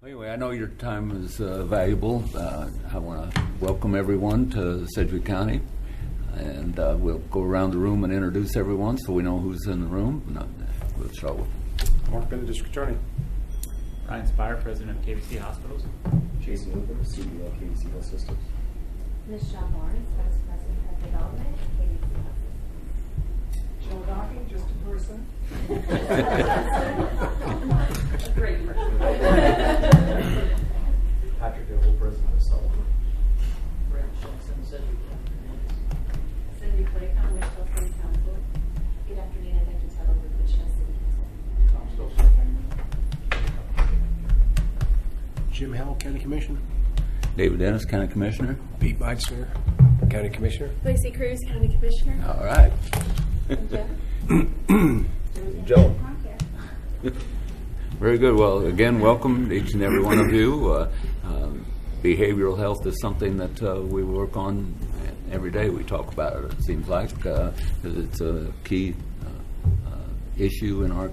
Anyway, I know your time is valuable. I want to welcome everyone to Sedgwick County, and we'll go around the room and introduce everyone so we know who's in the room. We'll start with Mark Bennett, District Attorney. Ryan Spire, President of KVC Hospitals. Jason Hooper, CEO of KVC Health Systems. Michelle Lawrence, Vice President of Development, KVC Health Systems. Jill Docking, just a person. A great person. Patrick Dibble, President of Sullivan. Brent Johnson, Sedgwick County. Cindy Clayton, Wichita City Council. Good afternoon, I'd like to tell over Wichita City Council. Tom Stolzer, Jim Howell, County Commissioner. David Dennis, County Commissioner. Pete Meitzner, County Commissioner. Lacey Cruz, County Commissioner. All right. Joe. Very good. Well, again, welcome each and every one of you. Behavioral health is something that we work on every day. We talk about it, it seems like, because it's a key issue in our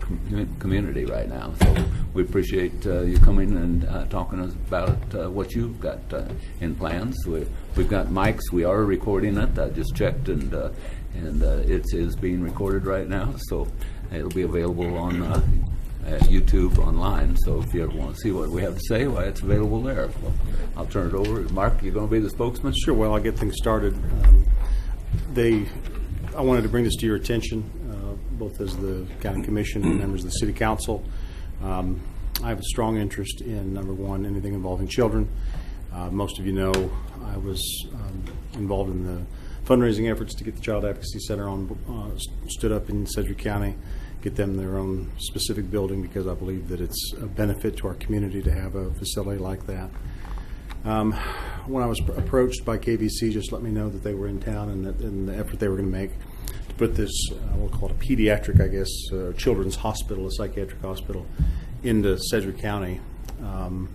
community right now. So we appreciate you coming and talking about what you've got in plans. We've got mics. We are recording it. I just checked, and it is being recorded right now. So it'll be available on YouTube online. So if you ever want to see what we have to say, well, it's available there. Well, I'll turn it over. Mark, you going to be the spokesman? Sure. Well, I'll get things started. I wanted to bring this to your attention, both as the County Commission and members of the City Council. I have a strong interest in, number one, anything involving children. Most of you know I was involved in the fundraising efforts to get the Child Advocacy Center stood up in Sedgwick County, get them their own specific building, because I believe that it's a benefit to our community to have a facility like that. When I was approached by KVC, just let me know that they were in town and the effort they were going to make to put this, we'll call it a pediatric, I guess, children's hospital, a psychiatric hospital, into Sedgwick County. And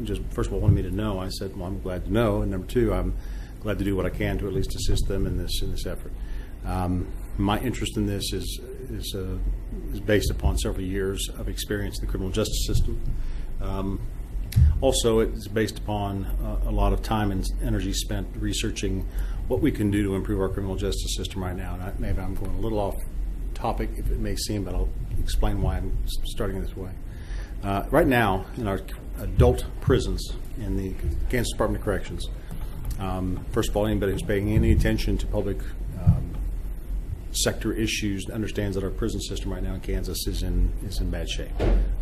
just first of all, wanted me to know. I said, well, I'm glad to know. And number two, I'm glad to do what I can to at least assist them in this effort. My interest in this is based upon several years of experience in the criminal justice system. Also, it's based upon a lot of time and energy spent researching what we can do to improve our criminal justice system right now. And maybe I'm going a little off topic, if it may seem, but I'll explain why I'm starting this way. Right now, in our adult prisons in the Kansas Department of Corrections, first of all, anybody who's paying any attention to public sector issues understands that our prison system right now in Kansas is in bad shape.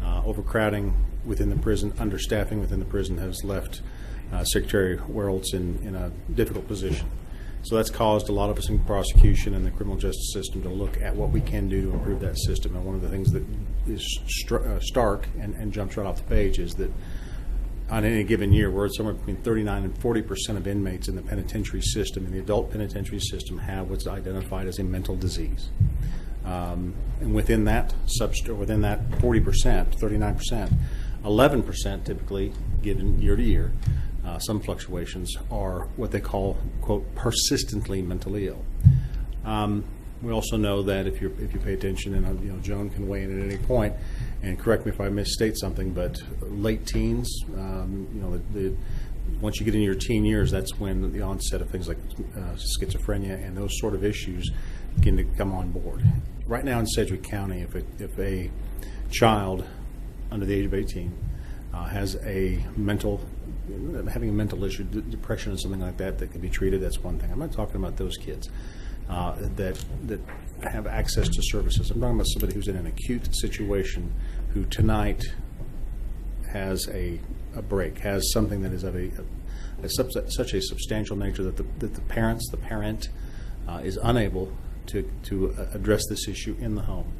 Overcrowding within the prison, understaffing within the prison has left Secretary Weroltz in a difficult position. So that's caused a lot of us in prosecution and the criminal justice system to look at what we can do to improve that system. And one of the things that is stark and jumps right off the page is that on any given year, we're somewhere between 39 and 40% of inmates in the penitentiary system, in the adult penitentiary system, have what's identified as a mental disease. And within that 40%, 39%, 11% typically, given year to year, some fluctuations, are what they call, quote, persistently mentally ill. We also know that if you pay attention, and Joan can weigh in at any point and correct me if I misstate something, but late teens, once you get into your teen years, that's when the onset of things like schizophrenia and those sort of issues begin to come on board. Right now in Sedgwick County, if a child under the age of 18 has having a mental issue, depression or something like that can be treated, that's one thing. I'm not talking about those kids that have access to services. I'm talking about somebody who's in an acute situation who tonight has a break, has something that is of such a substantial nature that the parent is unable to address this issue in the home.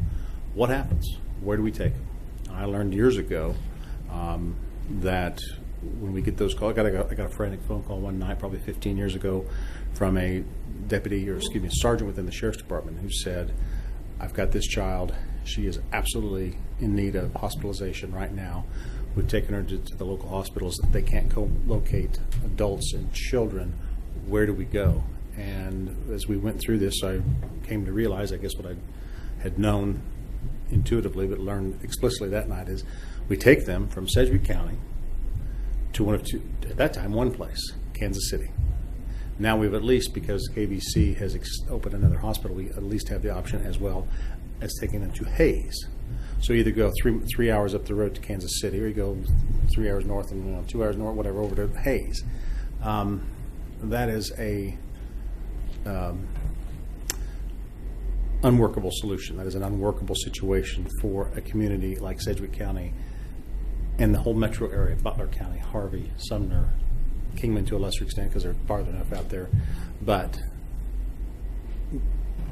What happens? Where do we take them? I learned years ago that when we get those calls, I got a frantic phone call one night, probably 15 years ago, from a sergeant within the sheriff's department who said, I've got this child. She is absolutely in need of hospitalization right now. We've taken her to the local hospitals. They can't co-locate adults and children. Where do we go? And as we went through this, I came to realize, I guess what I had known intuitively but learned explicitly that night, is we take them from Sedgwick County to one of two, at that time, one place, Kansas City. Now we've at least, because KVC has opened another hospital, we at least have the option as well as taking them to Hayes. So either go three hours up the road to Kansas City, or you go 3 hours north and 2 hours north, whatever, over to Hayes. That is a unworkable solution. That is an unworkable situation for a community like Sedgwick County and the whole metro area, Butler County, Harvey, Sumner, Kingman to a lesser extent because they're farther enough out there. But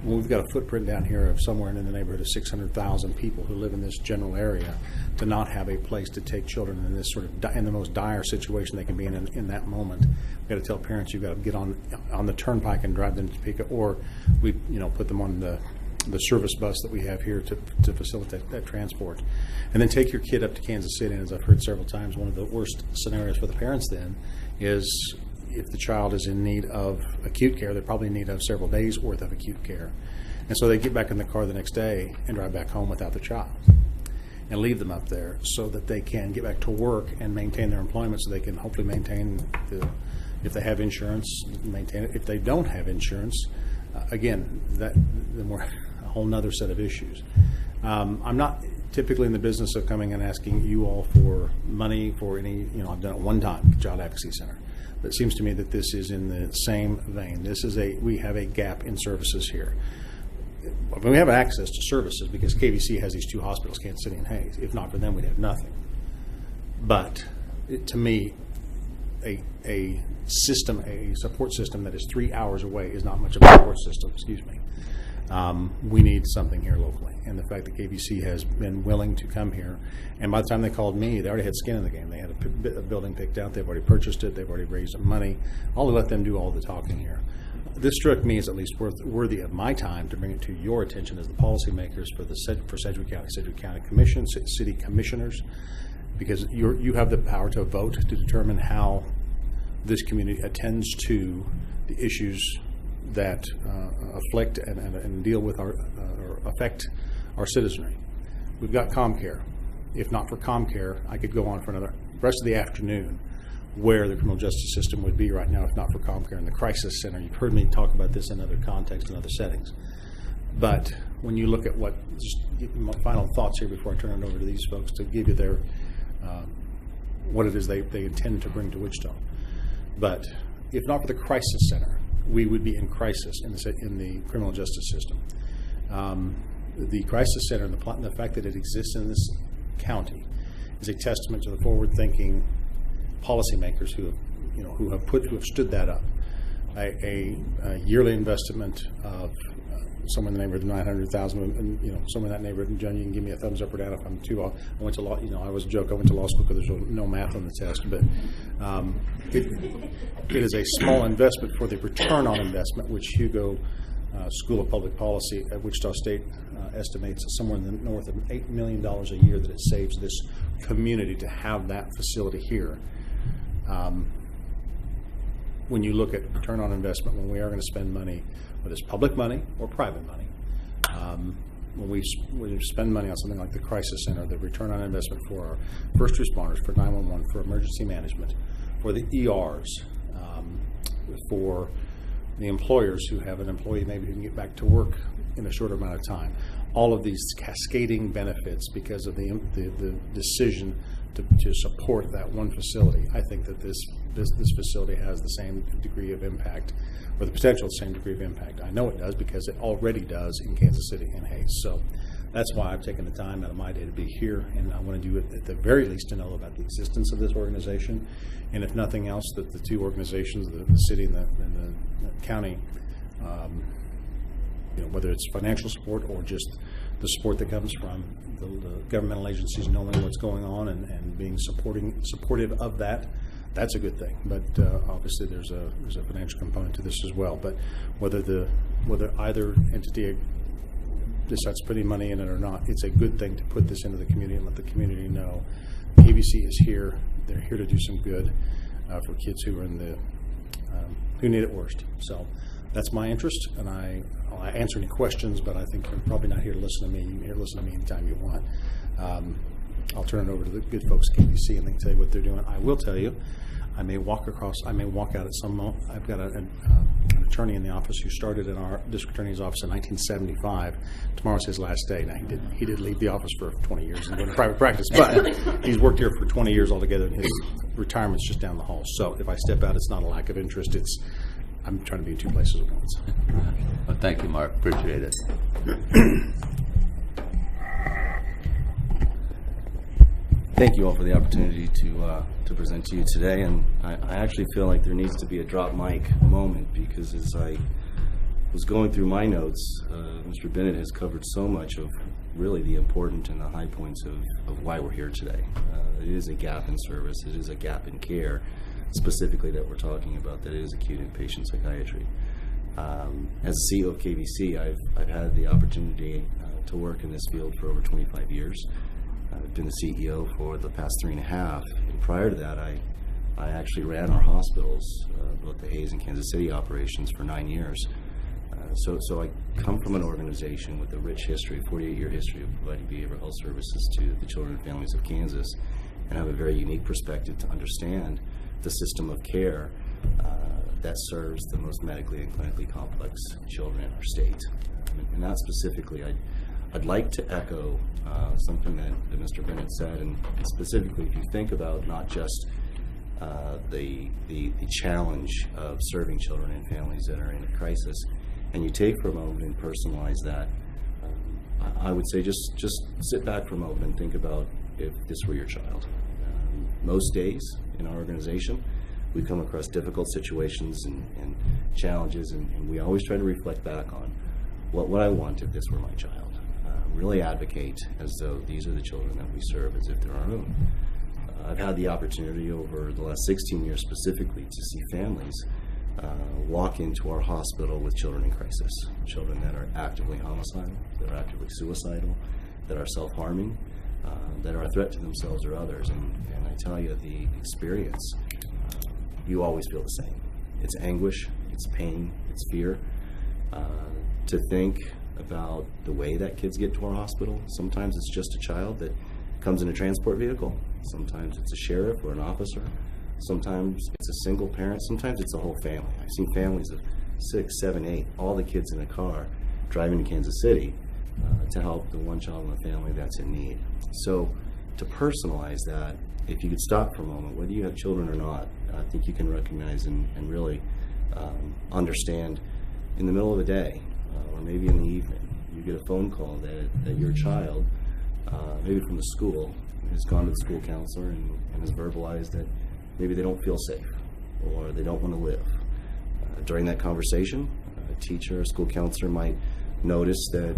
we've got a footprint down here of somewhere in the neighborhood of 600,000 people who live in this general area, to not have a place to take children in this sort of in the most dire situation they can be in that moment. We've got to tell parents you've got to get on the turnpike and drive them to Topeka, or we put them on the service bus that we have here to facilitate that transport, and then take your kid up to Kansas City. And as I've heard several times, one of the worst scenarios for the parents then is if the child is in need of acute care, they're probably in need of several days worth of acute care. And so they get back in the car the next day and drive back home without the child and leave them up there so that they can get back to work and maintain their employment, so they can hopefully maintain if they have insurance, maintain it. If they don't have insurance, again, then we're a whole nother set of issues. I'm not typically in the business of coming and asking you all for money for any, I've done it one time, Child Advocacy Center. But it seems to me that this is in the same vein. We have a gap in services here. We have access to services because KVC has these two hospitals, Kansas City and Hayes. If not for them, we'd have nothing. But to me, a support system that is 3 hours away is not much of a support system, we need something here locally. And the fact that KVC has been willing to come here, and by the time they called me, they already had skin in the game. They had a building picked out. They've already purchased it. They've already raised money. I'll let them do all the talking here. This struck me as at least worthy of my time to bring it to your attention as the policymakers for Sedgwick County Commission, city commissioners, because you have the power to vote to determine how this community attends to the issues that afflict and deal with or affect our citizenry. We've got ComCare. If not for ComCare, I could go on for the rest of the afternoon where the criminal justice system would be right now if not for ComCare and the crisis center. You've heard me talk about this in other contexts and other settings. But when you look at just my final thoughts here before I turn it over to these folks to give you their what it is they intend to bring to Wichita. But if not for the crisis center, we would be in crisis in the criminal justice system. The crisis center and the fact that it exists in this county is a testament to the forward-thinking policymakers who have stood that up. A yearly investment of somewhere in the neighborhood of $900,000, and somewhere in that neighborhood. And John, you can give me a thumbs up or down if I'm too off. I went to law. I always joke I went to law school because there's no math on the test, but it is a small investment for the return on investment, which Hugo School of Public Policy at Wichita State estimates somewhere in the north of $8 million a year that it saves this community to have that facility here. When you look at return on investment, when we are going to spend money, whether it's public money or private money, when we spend money on something like the crisis center, the return on investment for our first responders, for 911, for emergency management, for the ERs, for the employers who have an employee maybe who can get back to work in a shorter amount of time. All of these cascading benefits because of the decision to support that one facility. I think that this facility has the same degree of impact, or the potential of the same degree of impact. I know it does because it already does in Kansas City and Hayes. So that's why I've taken the time out of my day to be here, and I want to do it at the very least to know about the existence of this organization, and if nothing else, that the two organizations, the city and the county, whether it's financial support or just the support that comes from the governmental agencies knowing what's going on and being supportive of that, that's a good thing. But obviously there's a financial component to this as well. But whether either entity decides putting money in it or not, it's a good thing to put this into the community and let the community know KVC is here. They're here to do some good for kids who are who need it worst. So that's my interest, and I'll answer any questions, but I think you're probably not here to listen to me. You can listen to me anytime you want. I'll turn it over to the good folks at KVC and they can tell you what they're doing. I will tell you, I may walk out at some moment. I've got an attorney in the office who started in our district attorney's office in 1975. Tomorrow's his last day. Now, he did leave the office for 20 years and go into private practice, but he's worked here for 20 years altogether, and his retirement's just down the hall. So if I step out, it's not a lack of interest. I'm trying to be in two places at once. Well, thank you, Mark. Appreciate it. Thank you all for the opportunity to present to you today, and I actually feel like there needs to be a drop mic moment, because as I was going through my notes, Mr. Bennett has covered so much of really the important and the high points of why we're here today. It is a gap in service, it is a gap in care, specifically that we're talking about, that is acute inpatient psychiatry. As CEO of KVC, I've had the opportunity to work in this field for over 25 years. I've been the CEO for the past 3.5, and prior to that, I actually ran our hospitals, both the Hayes and Kansas City operations, for 9 years. So I come from an organization with a rich history, 48-year history of providing behavioral health services to the children and families of Kansas, and have a very unique perspective to understand the system of care that serves the most medically and clinically complex children in our state. And that specifically, I'd like to echo something that Mr. Bennett said, and specifically, if you think about not just the challenge of serving children and families that are in a crisis, and you take for a moment and personalize that, I would say just sit back for a moment and think about if this were your child. Most days in our organization, we come across difficult situations and challenges, and we always try to reflect back on what would I want if this were my child. Really advocate as though these are the children that we serve as if they're our own. I've had the opportunity over the last 16 years specifically to see families walk into our hospital with children in crisis, children that are actively homicidal, that are actively suicidal, that are self-harming, that are a threat to themselves or others. And I tell you, the experience, you always feel the same. It's anguish, it's pain, it's fear. To think about the way that kids get to our hospital. Sometimes it's just a child that comes in a transport vehicle. Sometimes it's a sheriff or an officer. Sometimes it's a single parent. Sometimes it's a whole family. I've seen families of 6, 7, 8, all the kids in a car driving to Kansas City to help the one child in the family that's in need. So to personalize that, if you could stop for a moment, whether you have children or not, I think you can recognize and really understand in the middle of the day, or maybe in the evening, you get a phone call that your child, maybe from the school, has gone to the school counselor and has verbalized that maybe they don't feel safe or they don't want to live. During that conversation, a teacher or school counselor might notice that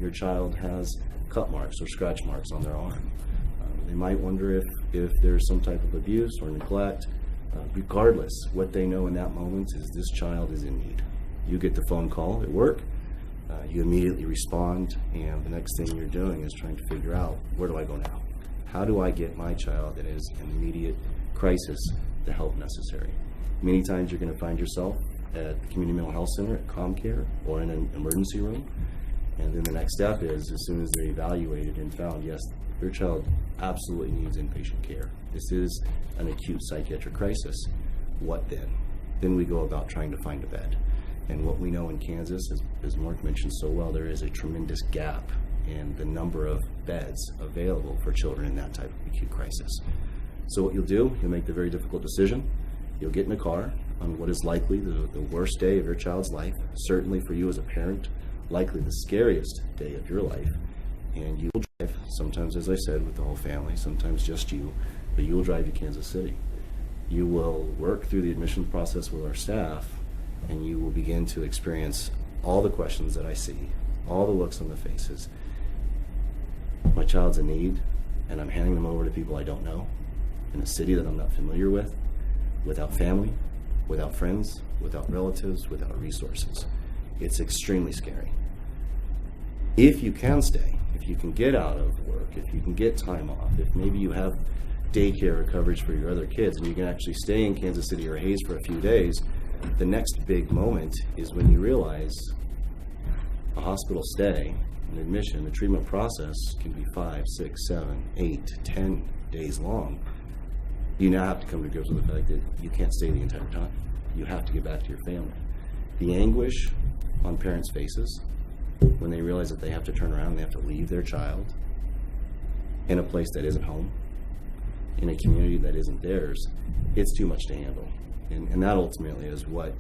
your child has cut marks or scratch marks on their arm. They might wonder if there's some type of abuse or neglect. Regardless, what they know in that moment is this child is in need. You get the phone call at work, you immediately respond, and the next thing you're doing is trying to figure out, where do I go now? How do I get my child that is in immediate crisis the help necessary? Many times you're going to find yourself at the Community Mental Health Center, at ComCare, or in an emergency room, and then the next step is, as soon as they're evaluated and found, yes, your child absolutely needs inpatient care. This is an acute psychiatric crisis. What then? Then we go about trying to find a bed. And what we know in Kansas, as Mark mentioned so well, there is a tremendous gap in the number of beds available for children in that type of acute crisis. So what you'll do, you'll make the very difficult decision. You'll get in a car on what is likely the worst day of your child's life, certainly for you as a parent, likely the scariest day of your life, and you will drive, sometimes, as I said, with the whole family, sometimes just you, but you will drive to Kansas City. You will work through the admissions process with our staff, and you will begin to experience all the questions that I see, all the looks on the faces. My child's in need, and I'm handing them over to people I don't know, in a city that I'm not familiar with, without family, without friends, without relatives, without resources. It's extremely scary. If you can stay, if you can get out of work, if you can get time off, if maybe you have daycare or coverage for your other kids and you can actually stay in Kansas City or Hayes for a few days, the next big moment is when you realize a hospital stay an admission, the treatment process can be 5, 6, 7, 8, 10 days long. You now have to come to grips with the fact that you can't stay the entire time. You have to get back to your family. The anguish on parents' faces when they realize that they have to turn around and they have to leave their child in a place that isn't home, in a community that isn't theirs, it's too much to handle. And that ultimately is what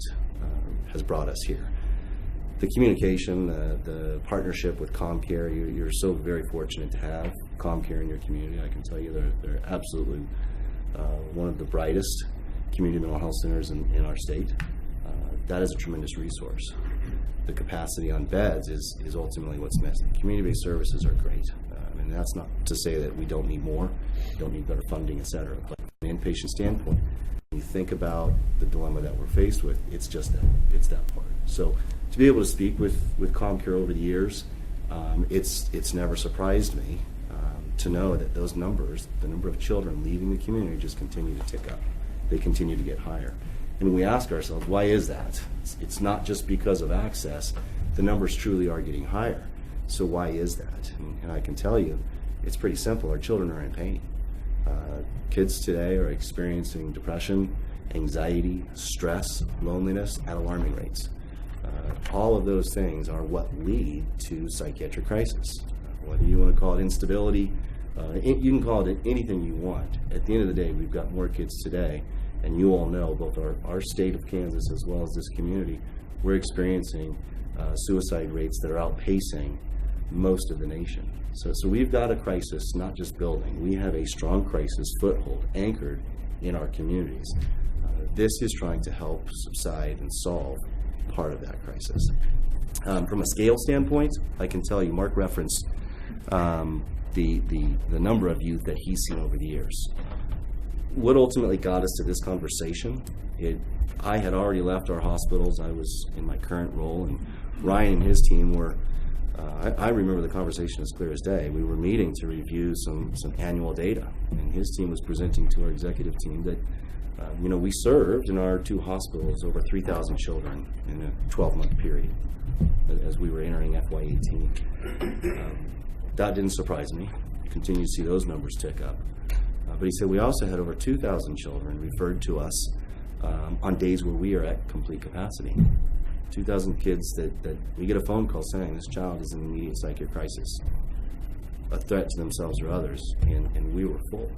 has brought us here. The communication, the partnership with ComCare, you're so very fortunate to have ComCare in your community. I can tell you they're absolutely one of the brightest community mental health centers in our state. That is a tremendous resource. The capacity on beds is ultimately what's missing. Community-based services are great. And that's not to say that we don't need more, don't need better funding, et cetera. But from an inpatient standpoint, when you think about the dilemma that we're faced with, it's just that. It's that part. So to be able to speak with ComCare over the years, it's never surprised me to know that those numbers, the number of children leaving the community, just continue to tick up. They continue to get higher. And we ask ourselves, why is that? It's not just because of access. The numbers truly are getting higher. So why is that? And I can tell you, it's pretty simple. Our children are in pain. Kids today are experiencing depression, anxiety, stress, loneliness at alarming rates. All of those things are what lead to psychiatric crisis. Whether you want to call it instability, you can call it anything you want. At the end of the day, we've got more kids today, and you all know, both our state of Kansas as well as this community, we're experiencing suicide rates that are outpacing most of the nation. So we've got a crisis, not just building. We have a strong crisis foothold anchored in our communities. This is trying to help subside and solve part of that crisis. From a scale standpoint, I can tell you, Mark referenced the number of youth that he's seen over the years. What ultimately got us to this conversation, I had already left our hospitals. I was in my current role, and Ryan and his team were, I remember the conversation as clear as day. We were meeting to review some annual data, and his team was presenting to our executive team that we served in our 2 hospitals over 3,000 children in a 12-month period as we were entering FY18. That didn't surprise me. I continue to see those numbers tick up. But he said we also had over 2,000 children referred to us on days where we are at complete capacity. 2,000 kids that we get a phone call saying this child is in immediate psychiatric crisis, a threat to themselves or others, and we were full.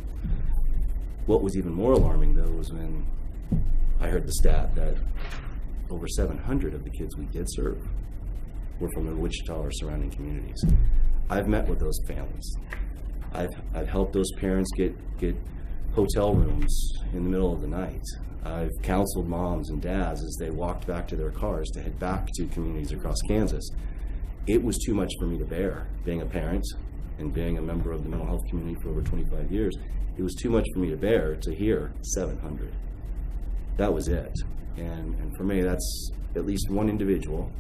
What was even more alarming, though, was when I heard the stat that over 700 of the kids we did serve were from the Wichita or surrounding communities. I've met with those families. I've helped those parents get hotel rooms in the middle of the night. I've counseled moms and dads as they walked back to their cars to head back to communities across Kansas. It was too much for me to bear, being a parent and being a member of the mental health community for over 25 years. It was too much for me to bear to hear 700. That was it. And for me, that's at least one individual,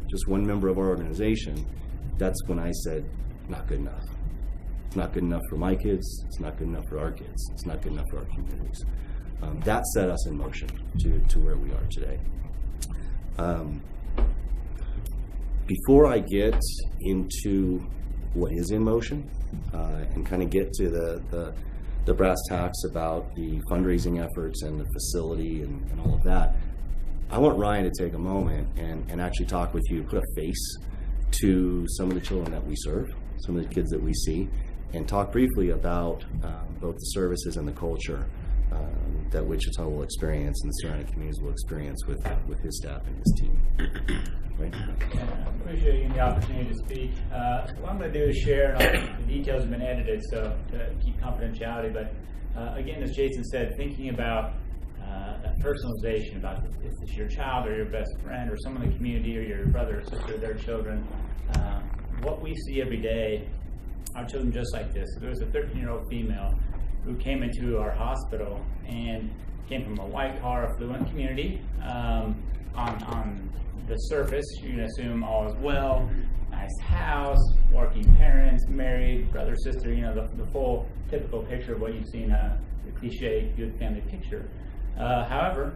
just one member of our organization. That's when I said, not good enough. It's not good enough for my kids. It's not good enough for our kids. It's not good enough for our communities. That set us in motion to where we are today. Before I get into what is in motion and kind of get to the brass tacks about the fundraising efforts and the facility and all of that, I want Ryan to take a moment and actually talk with you, put a face to some of the children that we serve, some of the kids that we see, and talk briefly about both the services and the culture that Wichita will experience and the surrounding communities will experience with his staff and his team. Right? I appreciate you the opportunity to speak. What I'm going to do is share, the details have been edited, so to keep confidentiality, but again, as Jason said, thinking about that personalization, about if it's your child or your best friend or someone in the community or your brother or sister, their children, what we see every day are children just like this. There was a 13-year-old female who came into our hospital and came from a white-collar, affluent community. On the surface, you can assume all is well, nice house, working parents, married, brother, sister, the full typical picture of what you've seen, the cliche good family picture. However,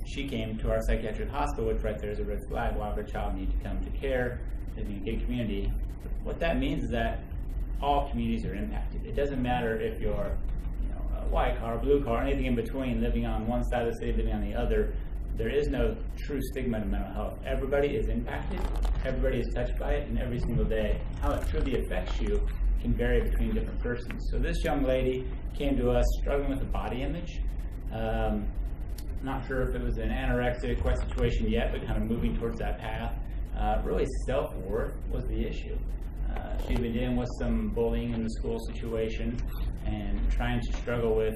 she came to our psychiatric hospital, which right there is a red flag. Why would a child need to come to care? living in a gig community. What that means is that all communities are impacted. It doesn't matter if you're a white car, blue car, anything in between, living on one side of the city, living on the other. There is no true stigma in mental health. Everybody is impacted, everybody is touched by it, and every single day, how it truly affects you can vary between different persons. So this young lady came to us struggling with a body image. Not sure if it was an anorexic quite situation yet, but kind of moving towards that path. Really self-worth was the issue. She'd been dealing with some bullying in the school situation and trying to struggle with,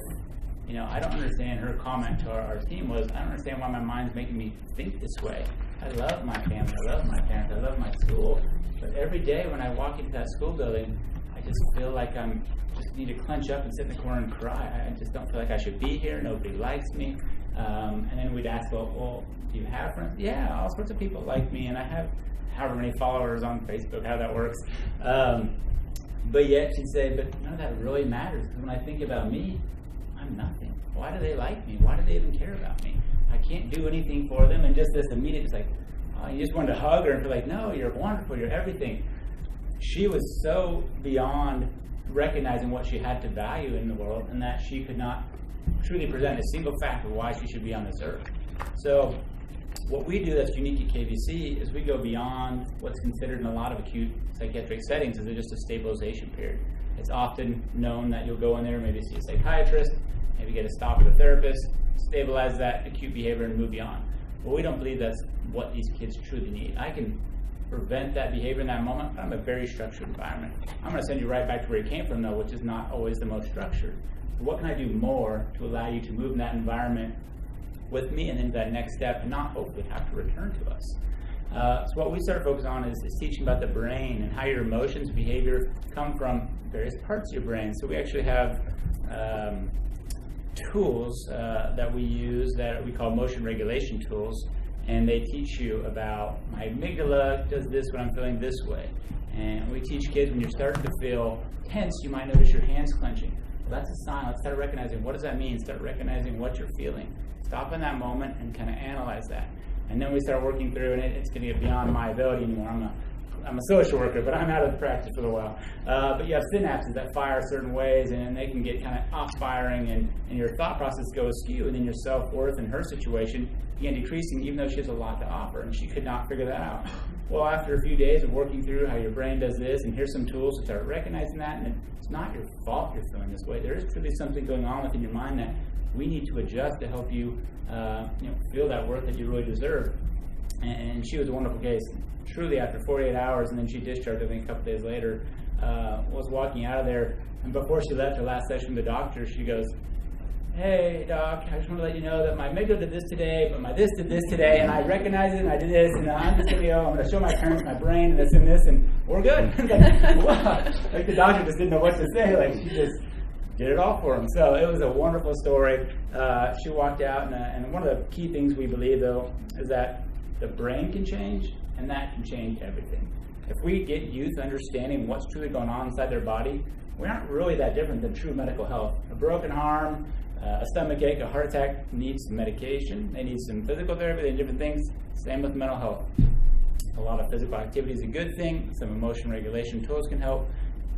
I don't understand. Her comment to our team was, I don't understand why my mind's making me think this way. I love my family, I love my parents, I love my school. But every day when I walk into that school building, I just feel like I just need to clench up and sit in the corner and cry. I just don't feel like I should be here. Nobody likes me. And then we'd ask, well, do you have friends? Yeah, all sorts of people like me, and I have however many followers on Facebook, how that works. But yet she'd say, but none of that really matters, because when I think about me, I'm nothing. Why do they like me? Why do they even care about me? I can't do anything for them. And just this immediate, it's like, oh, you just wanted to hug her and be like, no, you're wonderful, you're everything. She was so beyond recognizing what she had to value in the world, and that she could not truly present a single fact of why she should be on this earth. So what we do that's unique at KVC is we go beyond what's considered in a lot of acute psychiatric settings as just a stabilization period. It's often known that you'll go in there, maybe see a psychiatrist, maybe get a stop with a therapist, stabilize that acute behavior and move beyond. But we don't believe that's what these kids truly need. I can prevent that behavior in that moment, but I'm a very structured environment. I'm going to send you right back to where you came from, though, which is not always the most structured. What can I do more to allow you to move in that environment with me and into that next step and not hopefully have to return to us? So what we start focusing on is teaching about the brain and how your emotions, behavior come from various parts of your brain. So we actually have tools that we use that we call motion regulation tools, and they teach you about my amygdala does this when I'm feeling this way. And we teach kids when you're starting to feel tense, you might notice your hands clenching. Well, that's a sign. Let's start recognizing what does that mean. Start recognizing what you're feeling. Stop in that moment and kind of analyze that. And then we start working through, and it's going to get beyond my ability anymore. I'm a social worker, but I'm out of the practice for a while. But you have synapses that fire certain ways, and they can get kind of off-firing, and your thought process goes askew, and then your self-worth in her situation began decreasing, even though she has a lot to offer, and she could not figure that out. Well, after a few days of working through how your brain does this, and here's some tools to start recognizing that, and it's not your fault you're feeling this way. There is truly something going on within your mind that we need to adjust to help you, feel that worth that you really deserve. And she was a wonderful case. Truly, after 48 hours, and then she discharged, I think, a couple days later, was walking out of there, and before she left her last session with the doctor, she goes, hey, doc, I just want to let you know that my amygdala did this today, but my this did this today, and I recognize it, and I did this, and I'm just going to go, I'm going to show my parents my brain, and this and this, and we're good. Wow. Like, the doctor just didn't know what to say. Like, she just did it all for him. So it was a wonderful story. She walked out, and one of the key things we believe, though, is that the brain can change, and that can change everything. If we get youth understanding what's truly going on inside their body, we aren't really that different than true medical health. A broken arm, a stomach ache, a heart attack needs some medication. They need some physical therapy, they need different things. Same with mental health. A lot of physical activity is a good thing. Some emotion regulation tools can help.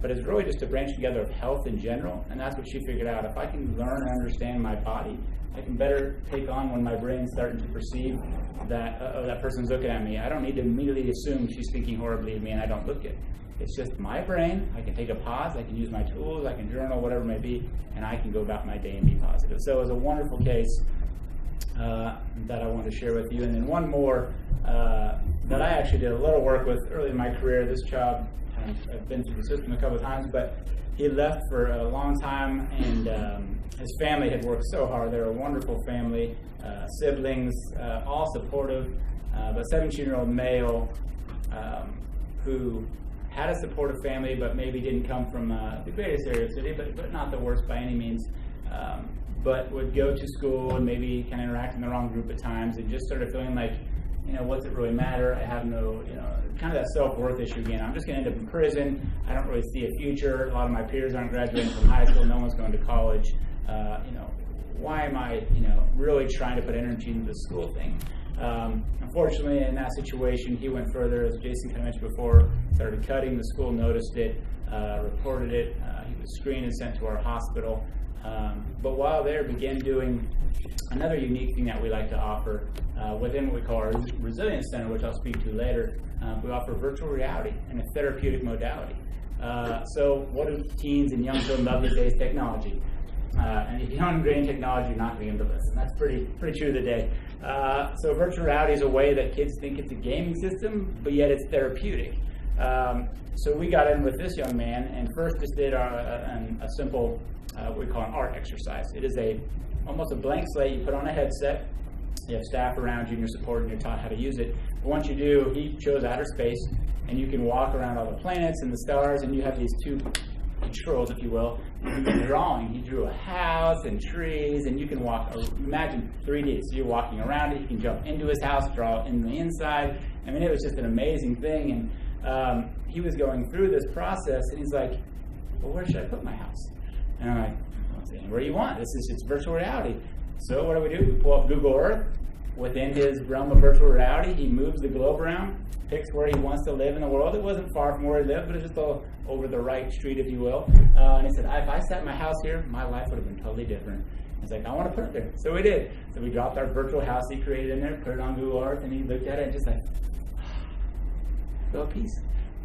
But it's really just a branch together of health in general, and that's what she figured out. If I can learn and understand my body, I can better take on when my brain's starting to perceive that that person's looking at me. I don't need to immediately assume she's thinking horribly of me and I don't look it. It's just my brain. I can take a pause, I can use my tools, I can journal, whatever it may be, and I can go about my day and be positive. So it was a wonderful case that I wanted to share with you. And then one more that I actually did a little work with early in my career. This child, I've been through the system a couple of times, but he left for a long time, and his family had worked so hard. They're a wonderful family, siblings, all supportive, but 17-year-old male who had a supportive family, but maybe didn't come from the greatest area of the city, but not the worst by any means, but would go to school and maybe kind of interact in the wrong group at times, and just started feeling like, what's it really matter? I have no, kind of that self-worth issue again. I'm just going to end up in prison. I don't really see a future. A lot of my peers aren't graduating from high school. No one's going to college. Why am I, really trying to put energy into the school thing? Unfortunately, in that situation, he went further, as Jason kind of mentioned before, started cutting. The school noticed it, reported it. He was screened and sent to our hospital. But while there, began doing another unique thing that we like to offer within what we call our Resilience Center, which I'll speak to later. We offer virtual reality and a therapeutic modality. So what do teens and young children love these days? Technology. And if you don't ingrain technology, you're not going to be able to listen. That's pretty true today. So virtual reality is a way that kids think it's a gaming system, but yet it's therapeutic. So we got in with this young man and first just did a simple, what we call an art exercise. It is almost a blank slate. You put on a headset. You have staff around you and you're supported and you're taught how to use it. But once you do, he chose outer space, and you can walk around all the planets and the stars, and you have these two controls, if you will. You can drawing. He drew a house and trees, and you can walk. Imagine 3D. So you're walking around it. You can jump into his house, draw in the inside. I mean, it was just an amazing thing. And he was going through this process, and he's like, "Well, where should I put my house?" And I'm like, "Well, anywhere you want. It's virtual reality." So what do? We pull up Google Earth. Within his realm of virtual reality, he moves the globe around, picks where he wants to live in the world. It wasn't far from where he lived, but it was just over the right street, if you will. And he said, if I sat in my house here, my life would have been totally different. He's like, I want to put it there. So we did. So we dropped our virtual house he created in there, put it on Google Earth, and he looked at it and just like, feel peace.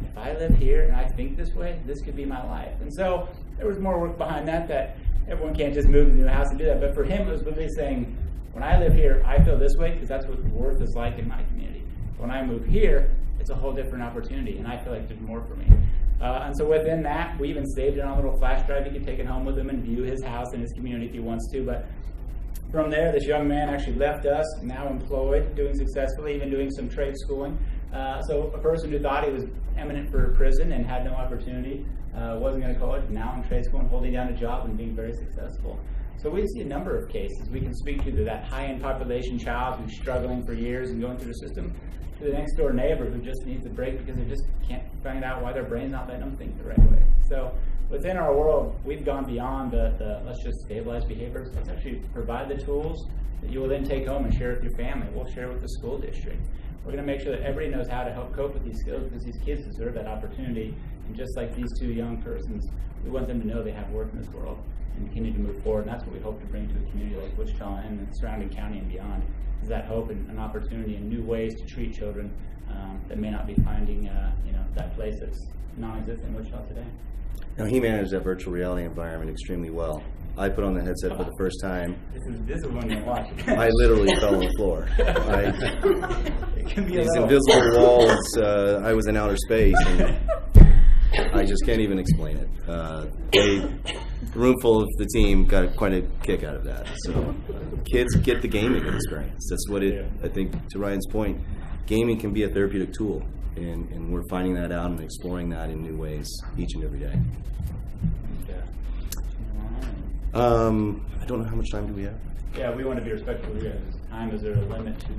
If I live here and I think this way, this could be my life. And so there was more work behind that everyone can't just move to a new house and do that. But for him, it was really saying, when I live here, I feel this way because that's what worth is like in my community. When I move here, it's a whole different opportunity, and I feel like there's more for me. And so within that, we even saved it on a little flash drive. He could take it home with him and view his house and his community if he wants to. But from there, this young man actually left us, now employed, doing successfully, even doing some trade schooling. So a person who thought he was eminent for prison and had no opportunity, wasn't going to college, now in trade school and holding down a job and being very successful. So we see a number of cases. We can speak to that high-end population child who's struggling for years and going through the system, to the next-door neighbor who just needs a break because they just can't find out why their brain's not letting them think the right way. So within our world, we've gone beyond the let's just stabilize behaviors. Let's actually provide the tools that you will then take home and share with your family. We'll share with the school district. We're going to make sure that everybody knows how to help cope with these skills because these kids deserve that opportunity. And just like these two young persons, we want them to know they have worth in this world and continue to move forward. And that's what we hope to bring to a community like Wichita and the surrounding county and beyond, is that hope and an opportunity and new ways to treat children that may not be finding that place that's non-existent in Wichita today. Now, he managed that virtual reality environment extremely well. I put on the headset for the first time. This is one you watch. I literally fell on the floor. It can be These invisible walls, I was in outer space, and I just can't even explain it. A room full of the team got quite a kick out of that. So kids get the gaming experience. That's what I think, to Ryan's point, gaming can be a therapeutic tool, and we're finding that out and exploring that in new ways each and every day. I don't know how much time do we have. Yeah, we want to be respectful of you guys. Time, is there a limit to?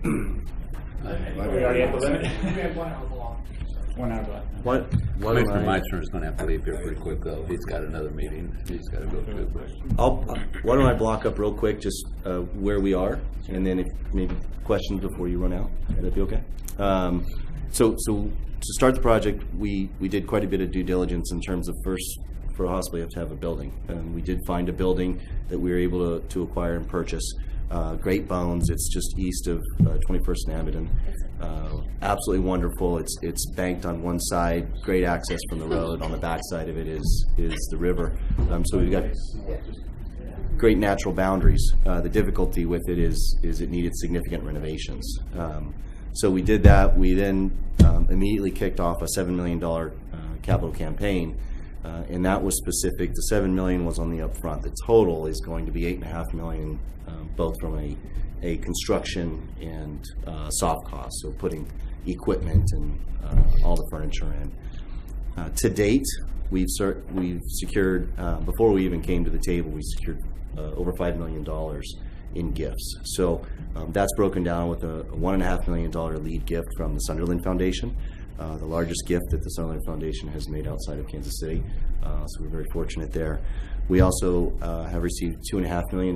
We already have the limit. We have 1 hour block. 1 hour block. What? Mr. Meitzner is going to have to leave here pretty quick, though. He's got another meeting he's got to go to. Why don't I block up real quick just where we are, and then if maybe questions before you run out. Would that be okay? So to start the project, we did quite a bit of due diligence in terms of first, for a hospital, you have to have a building. And we did find a building that we were able to acquire and purchase. Great Bones. It's just east of 21st and Abbott. Absolutely wonderful. It's banked on one side, great access from the road. On the back side of it is the river. So we've got great natural boundaries. The difficulty with it is it needed significant renovations. So we did that. We then immediately kicked off a $7 million capital campaign. And that was specific. The $7 million was on the upfront. The total is going to be $8.5 million, both from a construction and soft costs, so putting equipment and all the furniture in. To date, we've secured, before we even came to the table, we secured over $5 million in gifts. So that's broken down with a $1.5 million lead gift from the Sunderland Foundation. The largest gift that the Sunderland Foundation has made outside of Kansas City. So we're very fortunate there. We also have received $2.5 million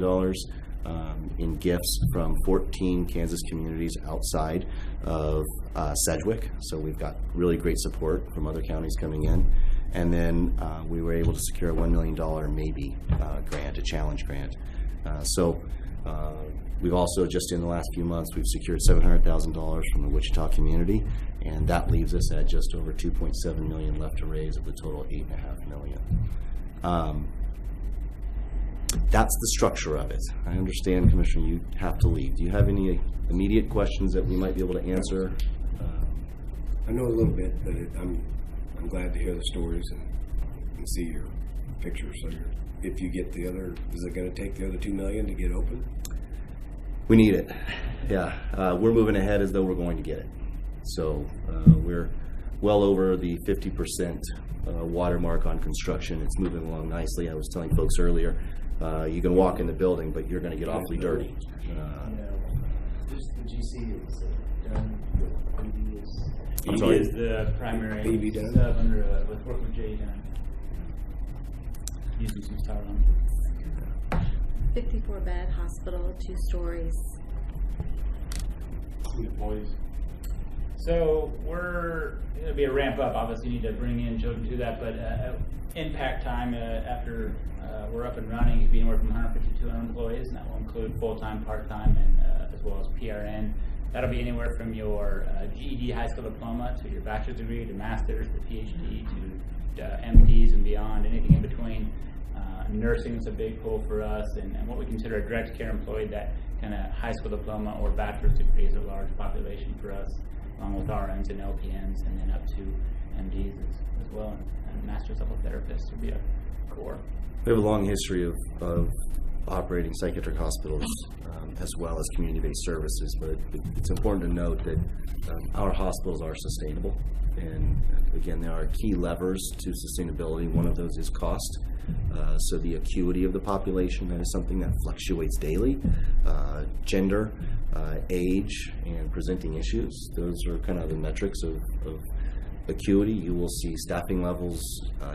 in gifts from 14 Kansas communities outside of Sedgwick. So we've got really great support from other counties coming in. And then we were able to secure a $1 million maybe grant, a challenge grant. We've also, just in the last few months, we've secured $700,000 from the Wichita community, and that leaves us at just over $2.7 million left to raise of the total $8.5 million. That's the structure of it. I understand, Commissioner, you have to leave. Do you have any immediate questions that we might be able to answer? I know a little bit, but I'm glad to hear the stories and see your pictures. So if you get the other, is it going to take the other $2 million to get open? We need it. Yeah, we're moving ahead as though we're going to get it. So we're well over the 50% watermark on construction. It's moving along nicely. I was telling folks earlier, you can walk in the building, but you're going to get awfully dirty. Just the GC is done. I'm He sorry? is the primary BB done? sub under with work with Jay done. Using some styrofoam. 54-bed hospital, 2 stories. Employees. So it'll be a ramp up. Obviously, you need to bring in children to that, but impact time after we're up and running could be anywhere from 150 to 200 employees, and that will include full-time, part-time, and as well as PRN. That'll be anywhere from your GED high school diploma to your bachelor's degree to master's to PhD to MDs and beyond, anything in between. Nursing is a big pull for us, and what we consider a direct care employee, that kind of high school diploma or bachelor's degree is a large population for us, along with RNs and LPNs, and then up to MDs as well, and master supplemental therapists would be a core. We have a long history of operating psychiatric hospitals as well as community-based services, but it's important to note that our hospitals are sustainable, and again, there are key levers to sustainability. One of those is cost. So the acuity of the population, that is something that fluctuates daily. Gender, age, and presenting issues, those are kind of the metrics of acuity. You will see staffing levels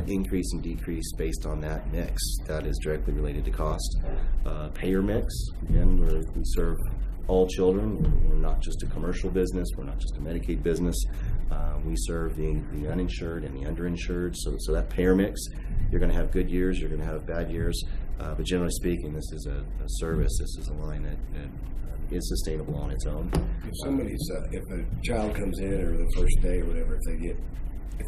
increase and decrease based on that mix. That is directly related to cost. Payer mix, again, we serve all children. We're not just a commercial business. We're not just a Medicaid business. We serve the uninsured and the underinsured. So that payer mix, you're going to have good years, you're going to have bad years. But generally speaking, this is a service. This is a line that is sustainable on its own. If a child comes in or the first day or whatever, if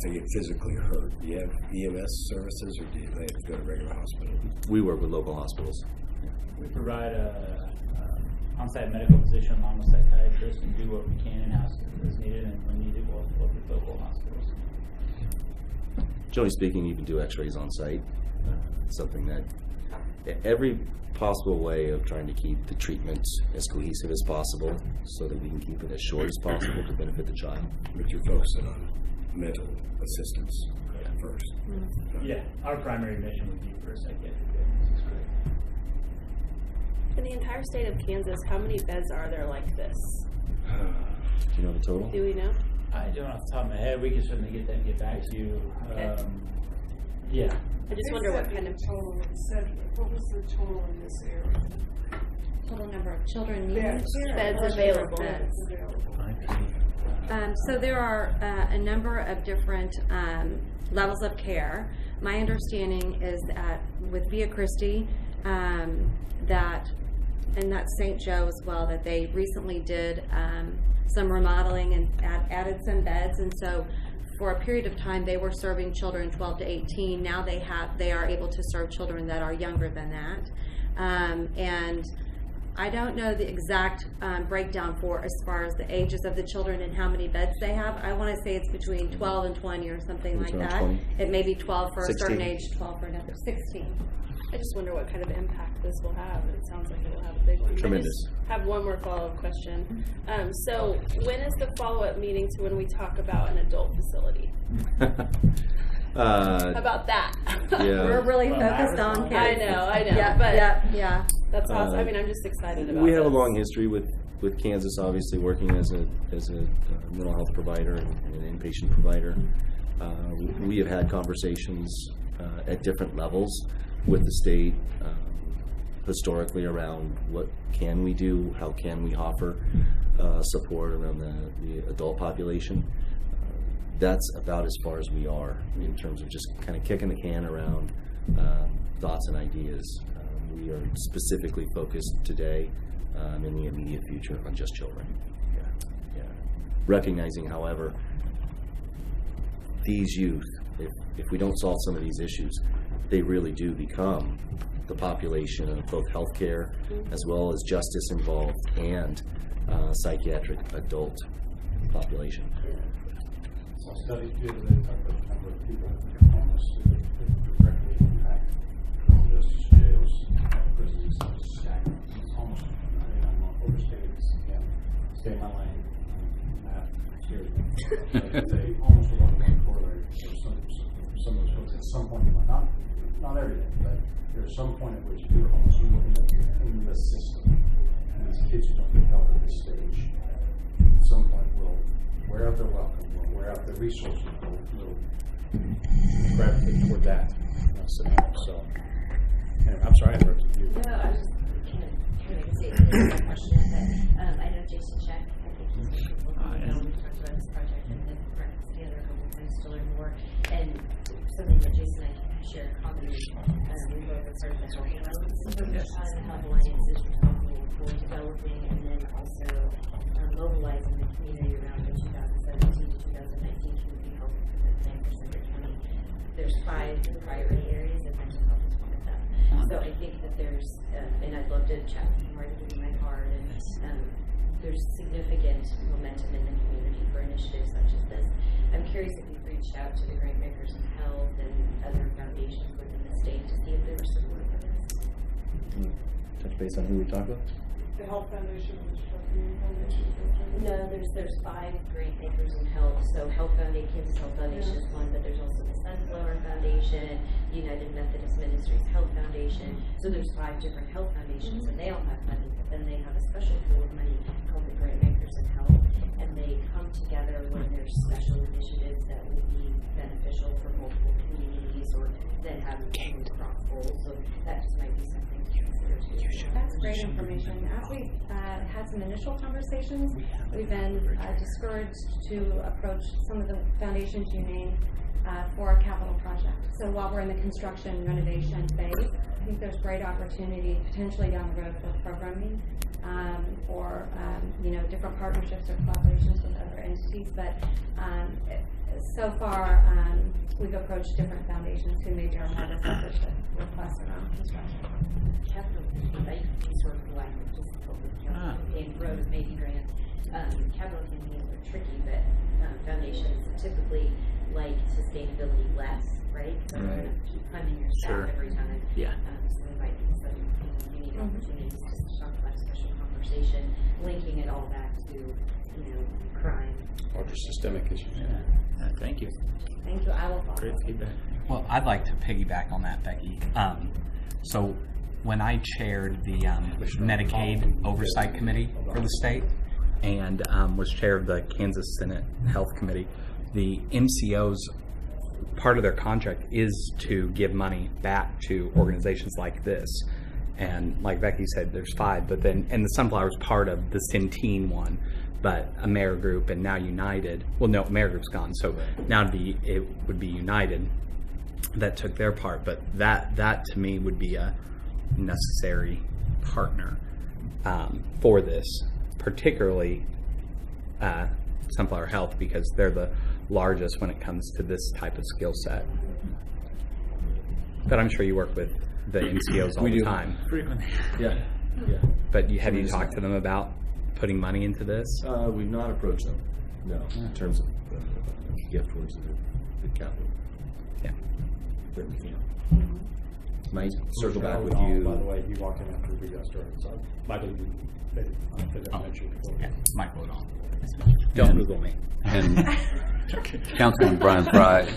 they get physically hurt, do you have EMS services, or do they have to go to regular hospital? We work with local hospitals. We provide a on-site medical physician along with psychiatrists and do what we can in-house as needed, and when needed, we'll work with local hospitals. Generally speaking, you can do x-rays on site. Something that every possible way of trying to keep the treatment as cohesive as possible so that we can keep it as short as possible to benefit the child. But you're focusing on mental assistance first. Mm-hmm. Yeah, our primary mission would be for psychiatric business. Great. In the entire state of Kansas, how many beds are there like this? Do you know the total? Do we know? I don't off the top of my head. We can certainly get that and get back to you. Okay. Yeah. I just wonder what kind of total in Sedgwick. What was the total in this area? Total number of children needing beds available. Beds. So there are a number of different levels of care. My understanding is that with Via Christi, and that's St. Joe as well, that they recently did some remodeling and added some beds, and so for a period of time they were serving children 12 to 18. Now they are able to serve children that are younger than that, and I don't know the exact breakdown for as far as the ages of the children and how many beds they have. I want to say it's between 12 and 20 or something like around that. 20. It may be 12 for 16. a certain age, 12 for another, 16. I just wonder what kind of impact this will have. It sounds like it will have a big one. Tremendous. I just have one more follow-up question. So when is the follow-up meeting to when we talk about an adult facility? About that. Yeah. We're really focused on kids. I know. Yeah, but yeah. that's awesome. I mean, I'm just excited about We have a this. long history with Kansas, obviously working as a mental health provider and an inpatient provider. We have had conversations at different levels with the state historically around what can we do, how can we offer support around the adult population. That's about as far as we are in terms of just kind of kicking the can around thoughts and ideas. We are specifically focused today in the immediate future on just children. Yeah. Recognizing, however, these youth, if we don't solve some of these issues, they really do become the population of both healthcare as well as justice involved and psychiatric adult population. So studies did that talk about the number of people homeless that directly impact criminal justice jails, prisons, stagnant. It's almost, I mean, I'm not overstating this again. Stay in my lane. Math scares me. But they almost one corollary for some of those folks at some point in life. Not every day, but there's some point at which you're almost in the system. And as kids who don't get help at this stage, at some point will wear out their welcome, will wear out their resources, will gravitate toward that scenario. So, anyway, I'm sorry I interrupted you. No, I was just kind of say a question, but I know Jason Check, I think he's we talked about this project and then practiced together a couple of times to learn more. And something that Jason and I share commonly, we both are part of the Health Alliance. The Health Alliance is responsible for developing and then also mobilizing the community around the 2017 to 2019 Community Health Improvement Plan for Central County. There's 5 priority areas and mental health is one of them. So I think that there's, and I'd love to chat with you more to give you my card, and there's significant momentum in the community for initiatives such as this. I'm curious if you've reached out to the grant makers in health and other foundations within the state to see if they were support for this. Touch base on who we talk about? The Health Foundation, which Community Foundation. No, there's 5 grant makers in health. So Health Foundation, Kansas Health Foundation is one, but there's also the Sunflower Foundation, United Methodist Ministries Health Foundation. So there's 5 different health foundations, and they all have money, but then they have a special pool of money called the Grant Makers in Health, and they come together when there's special initiatives that would be beneficial for multiple communities or that have cross goals. So that just might be something to consider too. That's great information. As we've had some initial conversations, we've been discouraged to approach some of the foundations you named for a capital project. So while we're in the construction renovation phase, I think there's great opportunity potentially down the road for programming or different partnerships or collaborations with other entities. But so far, we've approached different foundations who maybe are more receptive to requests around construction. Capital, I sort of like just and roads, maybe grant. Capital campaigns are tricky, but foundations typically like sustainability less, right? So you're going to keep funding your staff every time. Yeah. So there might be some unique opportunities to talk about a special conversation, linking it all back to, crime. Or just systemic issues. Thank you. Thank you. I will follow. Great feedback. Well, I'd like to piggyback on that, Becky. So when I chaired the Medicaid Oversight Committee for the state and was chair of the Kansas Senate Health Committee, the MCOs, part of their contract is to give money back to organizations like this. And like Becky said, there's 5, but then, and the Sunflower is part of the Centene one, but AmeriGroup and now United, well, no, AmeriGroup's gone, so now it would be United that took their part, but that to me would be a necessary partner for this, particularly Sunflower Health, because they're the largest when it comes to this type of skill set. But I'm sure you work with the MCOs all the time. Frequently. Yeah. But have you talked to them about putting money into this? We've not approached them, no, in terms of gift towards the capital. Yeah. But, might circle back with By you. the way, he walked in after we got started, so Michael, I mentioned before. Yeah, Michael at all. Don't Google me. And Councilman Brian Fry,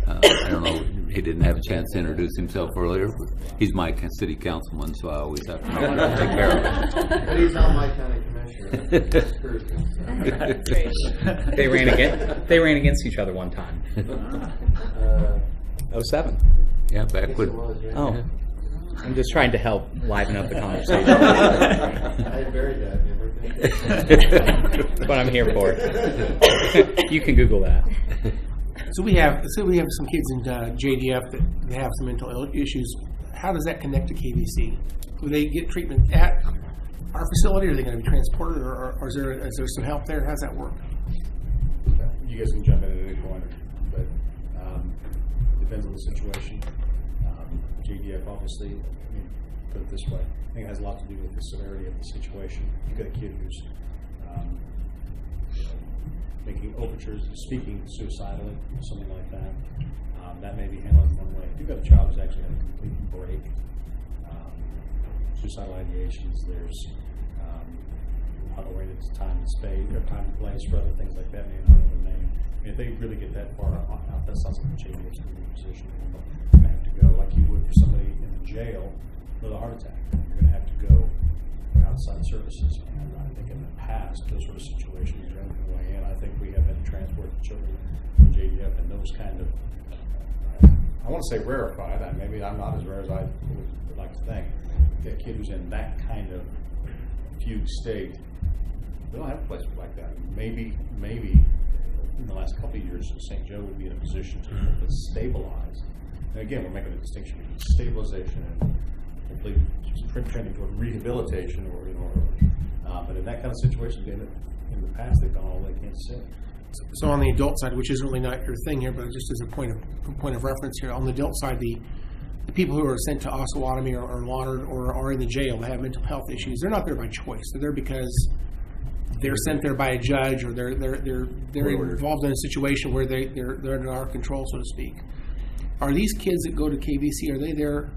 I don't know, he didn't have a chance to introduce himself earlier, but he's my city councilman, so I always have to make sure I take care of him. But he's not my county commissioner. They ran against each other one time. 07. Yeah, back when. Oh. I'm just trying to help liven up the conversation. I buried that in everything. That's what I'm here for. You can Google that. So we have some kids in JDF that have some mental issues. How does that connect to KVC? Will they get treatment at our facility, or are they going to be transported, or is there some help there? How does that work? You guys can jump in at any point, but depends on the situation. JDF, obviously, I mean, put it this way, I think it has a lot to do with the severity of the situation. You've got a kid who's making overtures, speaking suicidally, or something like that. That may be handled in one way. If you've got a child who's actually had a complete break, suicidal ideations, there's unoriented time and space, or time and place for other things like that, maybe not in the name. I mean, if they really get that far out, that's not something JDF's going to be in a position to handle. You're going to have to go like you would for somebody in the jail with a heart attack. You're going to have to go for outside services. And I think in the past, those sort of situations are going to weigh in. I think we have had to transport children from JDF and those kind of, I want to say rarefied. Maybe I'm not as rare as I would like to think. A kid who's in that kind of fugue state, we don't have a place like that. Maybe in the last couple of years, St. Joe would be in a position to help us stabilize. And again, we're making a distinction between stabilization and hopefully trending toward rehabilitation, but in that kind of situation, in the past, they've done all they can say. So on the adult side, which is really not your thing here, but just as a point of reference here, on the adult side, the people who are sent to Osawatomie or Lauderdale or are in the jail that have mental health issues, they're not there by choice. They're there because they're sent there by a judge, or they're involved in a situation where they're under our control, so to speak. Are these kids that go to KVC, are they there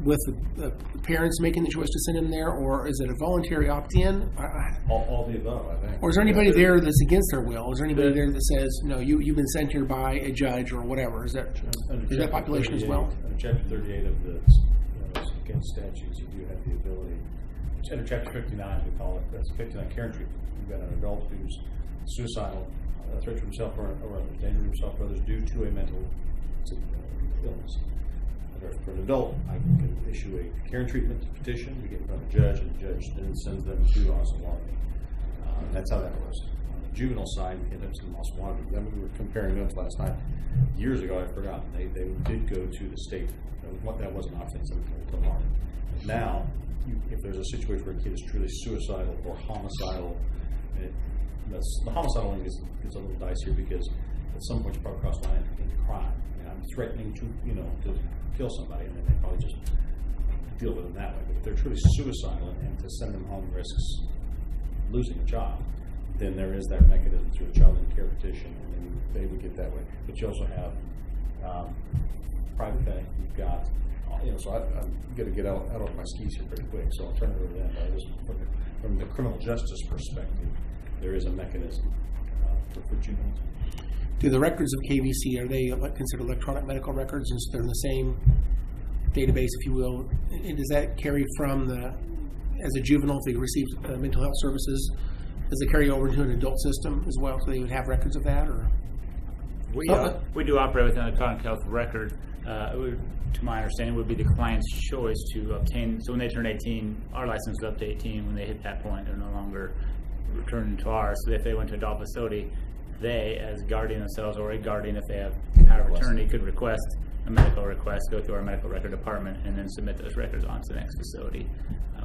with the parents making the choice to send them there, or is it a voluntary opt-in? All the above, I think. Or is there anybody there that's against their will? Is there anybody there that says, no, you've been sent here by a judge or whatever? Is that population as well? Under Chapter 38 of the against statutes, you do have the ability. Under Chapter 59, we call it, that's 59 care and treatment. You've got an adult who's suicidal, a threat to himself or others, danger to himself or others due to a mental illness. For an adult, I can issue a care and treatment petition. We get in front of a judge, and the judge then sends them to Osawatomie. That's how that works. On the juvenile side, we end up seeing Osawatomie. Then we were comparing notes last time. Years ago, I forgot, they did go to the state. That wasn't often until March. Now, if there's a situation where a kid is truly suicidal or homicidal, the homicidal one gets a little dicier because at some point you probably cross the line into crime. I'm threatening to kill somebody, and then they probably just deal with them that way. But if they're truly suicidal and to send them home risks losing a job, then there is that mechanism through the child and care petition, and then they would get that way. But you also have private pay. You've got, so I'm going to get out of my skis here pretty quick, so I'll turn it over to them. But from the criminal justice perspective, there is a mechanism for juveniles. Do the records of KVC, are they considered electronic medical records, and they're in the same database, if you will? And does that carry from as a juvenile, if they receive mental health services, does it carry over into an adult system as well, so they would have records of that? Or we do operate with an electronic health record. To my understanding, would be the client's choice to obtain. So when they turn 18, our license is up to 18. When they hit that point, they're no longer returned to ours. So if they went to adult facility, they, as guardian themselves or a guardian, if they have power of attorney, could request a medical request, go through our medical record department, and then submit those records on to the next facility.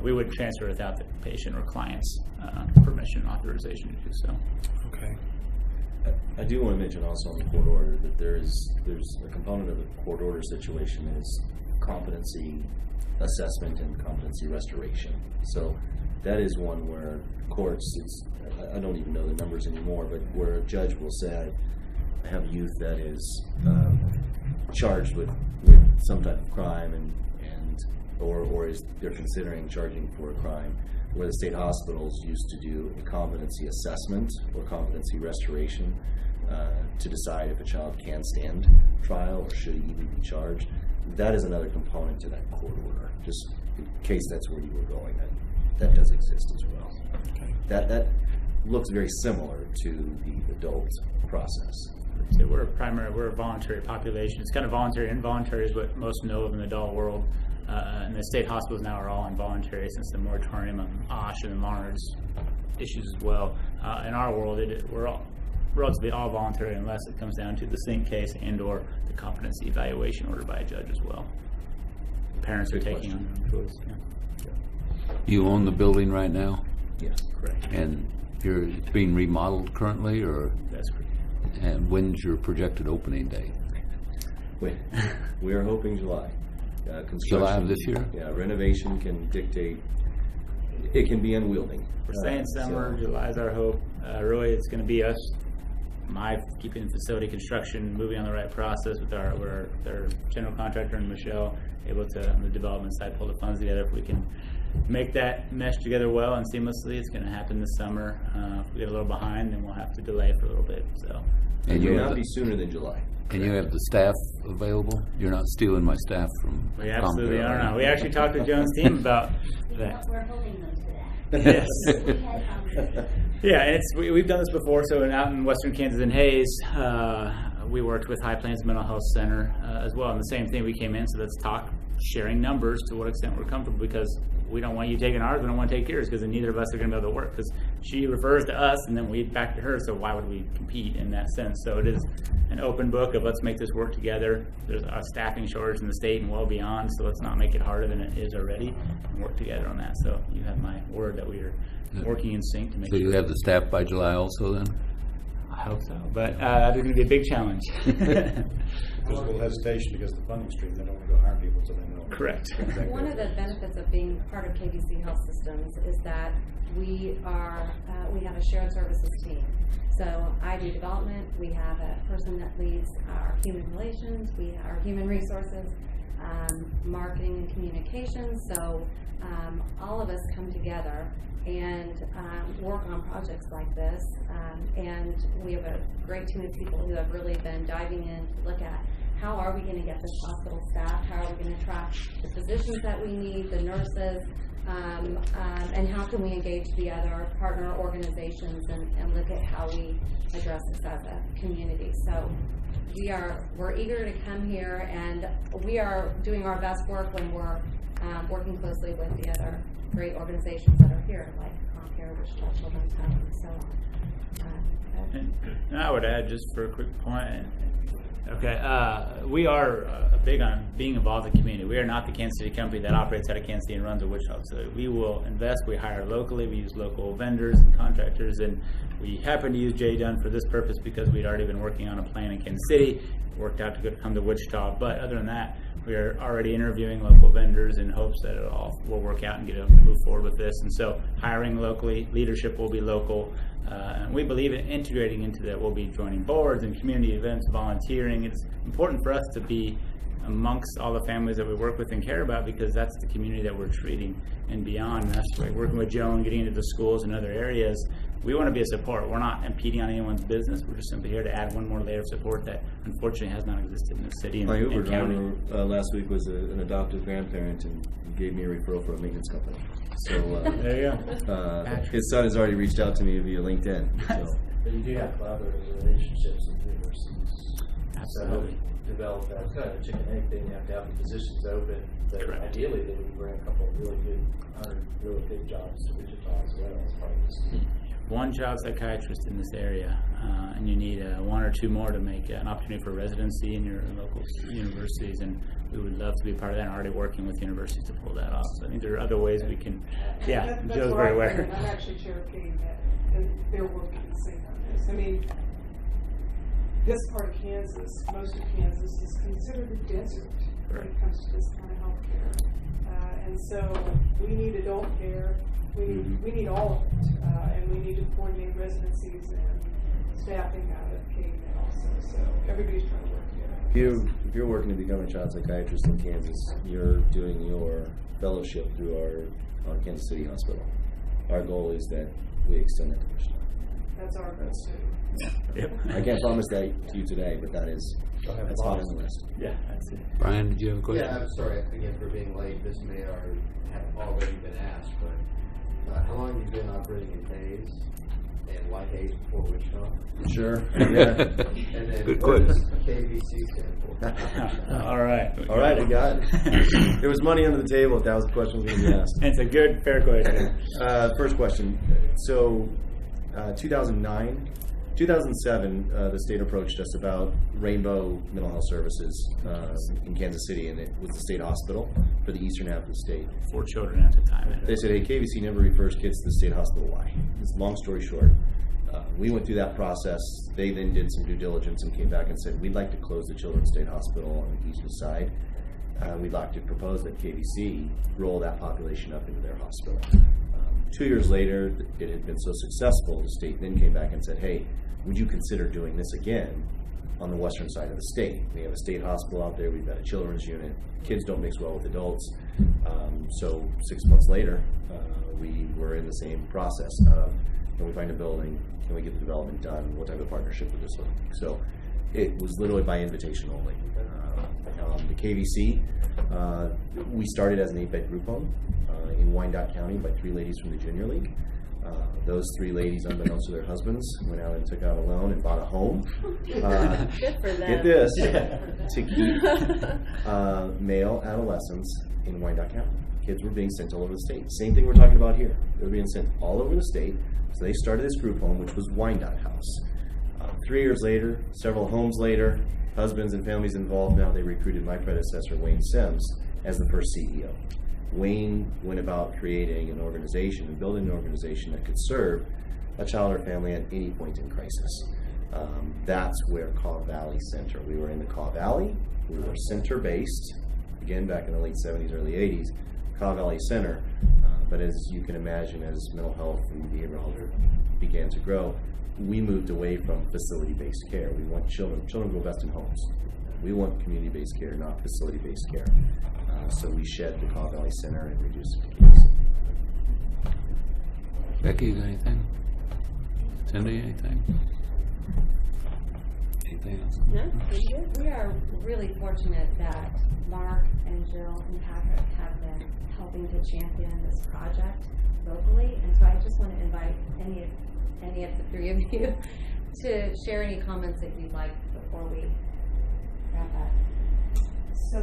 We wouldn't transfer without the patient or client's permission and authorization to do so. Okay. I do want to mention also on the court order that there's a component of the court order situation is competency assessment and competency restoration. So that is one where courts, I don't even know the numbers anymore, but where a judge will say, I have a youth that is charged with some type of crime or is they're considering charging for a crime, where the state hospitals used to do a competency assessment or competency restoration to decide if a child can stand trial or should he even be charged. That is another component to that court order, just in case that's where you were going. That does exist as well. Okay. That looks very similar to the adult process. So we're a voluntary population. It's kind of voluntary. Involuntary is what most know of in the adult world. And the state hospitals now are all involuntary since the moratorium on OSH and the monitors issues as well. In our world, we're all relatively all voluntary unless it comes down to the sink case and/or the competency evaluation ordered by a judge as well. Parents are taking on their choice. Yeah. You own the building right now, Yes, correct. and it's being remodeled currently, or That's correct. and when's your projected opening date? We are hoping July. July of this year? Yeah, renovation can dictate. It can be unwieldy. We're saying summer, July's our hope. Really, it's going to be us, keeping the facility construction moving on the right process with our general contractor and Michelle, able to, on the development side, pull the funds together. If we can make that mesh together well and seamlessly, it's going to happen this summer. If we get a little behind, then we'll have to delay for a little bit. So, And you will not be sooner than July. And you have the staff available? You're not stealing my staff from we absolutely Compare, are right? not. We actually talked to Joan's team about that. We're holding them to that. Yes. We had conversations. Yeah, and we've done this before. So out in western Kansas in Hayes, we worked with High Plains Mental Health Center as well. And the same thing, we came in, so let's talk sharing numbers to what extent we're comfortable, because we don't want you taking ours, we don't want to take yours, because then neither of us are going to be able to work, because she refers to us and then we back to her, so why would we compete in that sense? So it is an open book of let's make this work together. There's a staffing shortage in the state and well beyond, so let's not make it harder than it is already and work together on that. So you have my word that we are working in sync to make So sure. you have the staff by July also then? I hope so, but that's going to be a big challenge. There's a little hesitation because of the funding stream. They don't want to go hire people until they know. Correct. One of the benefits of being part of KVC Health Systems is that we have a shared services team. So I do development. We have a person that leads our human relations. We have our human resources, marketing and communications. So all of us come together and work on projects like this. And we have a great team of people who have really been diving in to look at how are we going to get this hospital staffed, how are we going to attract the physicians that we need, the nurses, and how can we engage the other partner organizations and look at how we address this as a community. So we're eager to come here, and we are doing our best work when we're working closely with the other great organizations that are here, like CompCare, Wichita Children's Home, and so on. And I would add, just for a quick point, okay, we are big on being involved in the community. We are not the Kansas City company that operates out of Kansas City and runs a Wichita facility. We will invest, we hire locally, we use local vendors and contractors, and we happen to use J. Dunn for this purpose because we'd already been working on a plan in Kansas City. It worked out to come to Wichita, but other than that, we are already interviewing local vendors in hopes that it all will work out and get to move forward with this. And so hiring locally, leadership will be local. And we believe in integrating into that. We'll be joining boards and community events, volunteering. It's important for us to be amongst all the families that we work with and care about, because that's the community that we're treating and beyond. And that's why working with Joan, getting into the schools and other areas, we want to be a support. We're not impeding on anyone's business. We're just simply here to add one more layer of support that unfortunately has not existed in the city and, My Uber and county. driver last week was an adoptive grandparent and gave me a referral for a maintenance company. So There you go. his son has already reached out to me via LinkedIn. So. But you do have collaborative relationships with universities. Absolutely. So develop that. It's kind of a chicken egg thing. You have to have the positions open. But Correct. ideally, they would bring a couple of really good jobs to Wichita as well as part of this. One child psychiatrist in this area, and you need one or two more to make an opportunity for residency in your local universities, and we would love to be part of that and already working with universities to pull that off. So I think there are other ways we can, yeah, That's Joe's where very I aware. think I'm actually Chair of KVC, and they're working the same on this. I mean, this part of Kansas, most of Kansas, is considered a desert when it comes to this kind of health care. And so we need adult care. We need all of it, and we need to coordinate residencies and staffing out of KVC also. So everybody's trying to work together. If you're working to become a child psychiatrist in Kansas, you're doing your fellowship through our Kansas City Hospital. Our goal is that we extend that to Wichita. That's our goal too. Yep. I can't promise that to you today, but that's high on the list. Yeah, that's it. Brian, did you have a question? Yeah, I'm sorry again for being late. This may have already been asked, but how long have you been operating in Hayes? And why Hayes before Wichita? Sure. Yeah. And then Good what quiz. does KVC stand for? All right. All right, I got it. There was money under the table if that was the question was going to be asked. It's a good, fair question. First question. So, 2007, the state approached us about Rainbow Mental Health Services in Kansas City, and it was the state hospital for the eastern half of the state. 4 children at the time. They said, hey, KVC never refers kids to the state hospital. Why? It's long story short. We went through that process. They then did some due diligence and came back and said, we'd like to close the Children's State Hospital on the eastern side. We'd like to propose that KVC roll that population up into their hospital. 2 years later, it had been so successful, the state then came back and said, hey, would you consider doing this again on the western side of the state? We have a state hospital out there. We've got a children's unit. Kids don't mix well with adults. So 6 months later, we were in the same process of, can we find a building? Can we get the development done? What type of partnership would this look like? So it was literally by invitation only. The KVC, we started as an 8-bed group home in Wyandotte County by 3 ladies from the Junior League. Those 3 ladies, unbeknownst to their husbands, went out and took out a loan and bought a home. Good for them. Get this, to keep male adolescents in Wyandotte County. Kids were being sent all over the state. Same thing we're talking about here. They were being sent all over the state. So they started this group home, which was Wyandotte House. 3 years later, several homes later, husbands and families involved now, they recruited my predecessor, Wayne Sims, as the first CEO. Wayne went about creating an organization and building an organization that could serve a child or family at any point in crisis. That's where Caw Valley Center. We were in the Caw Valley. We were center-based, again, back in the late 70s, early 80s, Caw Valley Center. But as you can imagine, as mental health and behavioral health began to grow, we moved away from facility-based care. We want children. Children grow best in homes. We want community-based care, not facility-based care. So we shed the Caw Valley Center and reduced it to KVC. Becky, you got anything? Cindy, anything? Anything else? No, pretty good. We are really fortunate that Mark and Jill and Patrick have been helping to champion this project locally, and so I just want to invite any of the 3 of you to share any comments that you'd like before we wrap up. So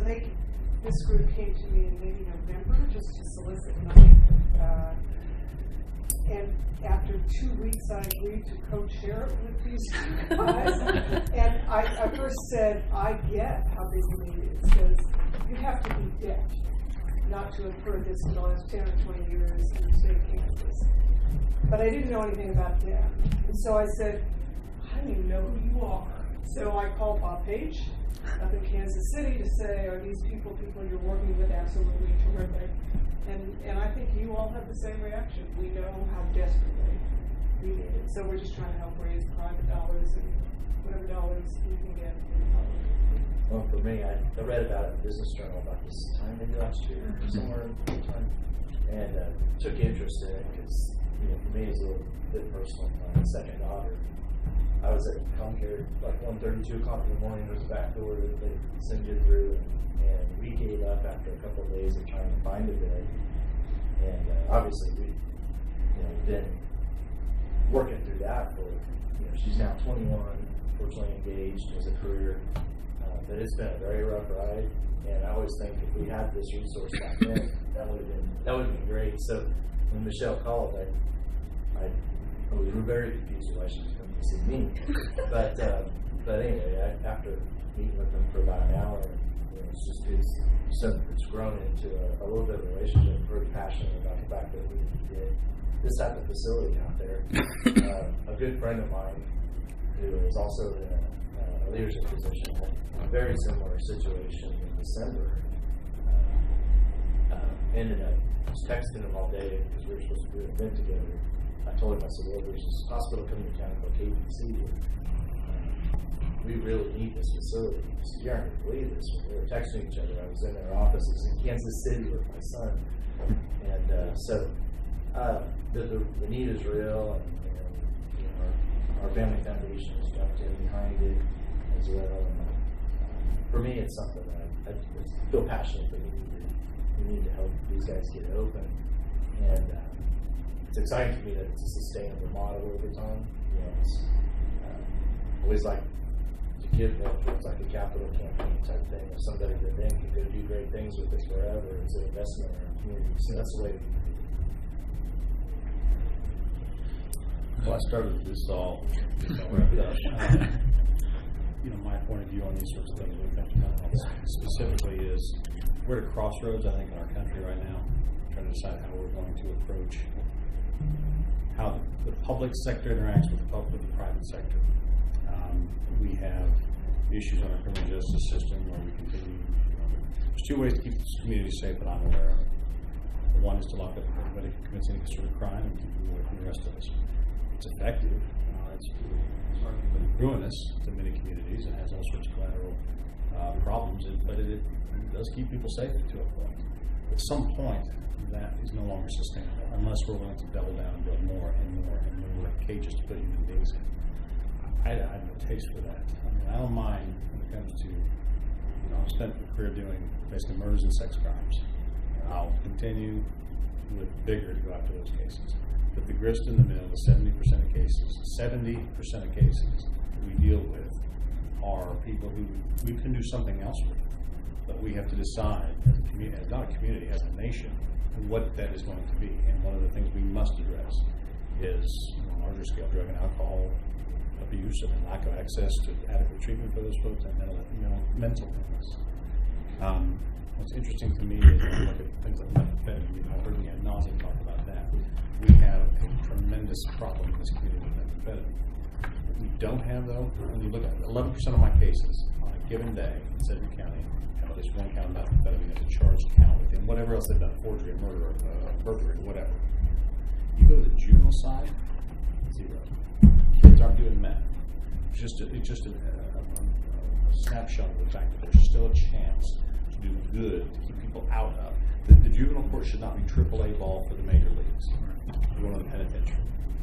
this group came to me in maybe November just to solicit money. And after 2 weeks, I agreed to co-chair it with these guys. And I first said, I get how big the need is, because you have to be deaf not to have heard this in the last 10 or 20 years in the state of Kansas. But I didn't know anything about them. And so I said, I don't even know who you are. So I called Bob Page up in Kansas City to say, are these people you're working with? Absolutely terrific. And I think you all have the same reaction. We know how desperately we need it. So we're just trying to help raise private dollars and whatever dollars we can get in the public. Well, for me, I read about it in the Business Journal about this time maybe last year or somewhere in the time, and took interest in it because, for me, it's a little bit personal. My second daughter, I was at home here like 1:30, 2 o'clock in the morning. There's a back door that they send you through, and we gave up after a couple of days of trying to find a bed. And obviously, we've been working through that for. She's now 21, fortunately engaged, has a career. But it's been a very rough ride, and I always think if we had this resource back then, that would have been great. So when Michelle called, I was very confused why she was coming to see me. But anyway, after meeting with them for about an hour, it's grown into a little bit of a relationship. I'm very passionate about the fact that we need to get this type of facility out there. A good friend of mine who is also in a leadership position had a very similar situation in December. Ended up just texting him all day because we were supposed to do an event together. I told him, I said, well, there's this hospital coming to town called KVC. We really need this facility. He said, you aren't going to believe this. When we were texting each other, I was in their offices in Kansas City with my son. And so the need is real, and our family foundation has jumped in behind it as well. And, for me, it's something that I feel passionate that we need to help these guys get open. And it's exciting to me that it's a sustainable model over time. You know, it's always like to give them towards like a capital campaign type thing, or somebody that then can go do great things with it forever. It's an investment in our community. So that's the way. Well, I started with this all wrapped up. You know, my point of view on these sorts of things, when it comes to mental health specifically, is we're at a crossroads, I think, in our country right now, trying to decide how we're going to approach how the public sector interacts with the private sector. We have issues on our criminal justice system where we continue. There's two ways to keep this community safe that I'm aware of. One is to lock up everybody who commits any sort of crime and keep them away from the rest of us. It's effective. It's arguably ruinous to many communities and has all sorts of collateral problems, but it does keep people safe to a point. At some point, that is no longer sustainable unless we're willing to double down and build more and more and more cages to put human beings in. I have no taste for that. I mean, I don't mind when it comes to, I've spent a career doing basically murders and sex crimes. I'll continue with vigor to go after those cases. But the grist in the middle, the 70% of cases that we deal with are people who we can do something else with. But we have to decide as a community, as not a community, as a nation, what that is going to be. And one of the things we must address is larger scale drug and alcohol abuse and lack of access to adequate treatment for those folks and mental illness. What's interesting to me is when I look at things like methamphetamine. I've heard me ad nauseum talk about that. We have a tremendous problem in this community with methamphetamine. What we don't have, though, when you look at 11% of my cases on a given day in Sedgwick County have at least one count of methamphetamine as a charged count within whatever else they've done, forgery, murder, burglary, whatever. You go to the juvenile side, 0. Kids aren't doing meth. It's just a snapshot of the fact that there's still a chance to do good, to keep people out of. The juvenile court should not be AAA ball for the major leagues. We're going to the penitentiary.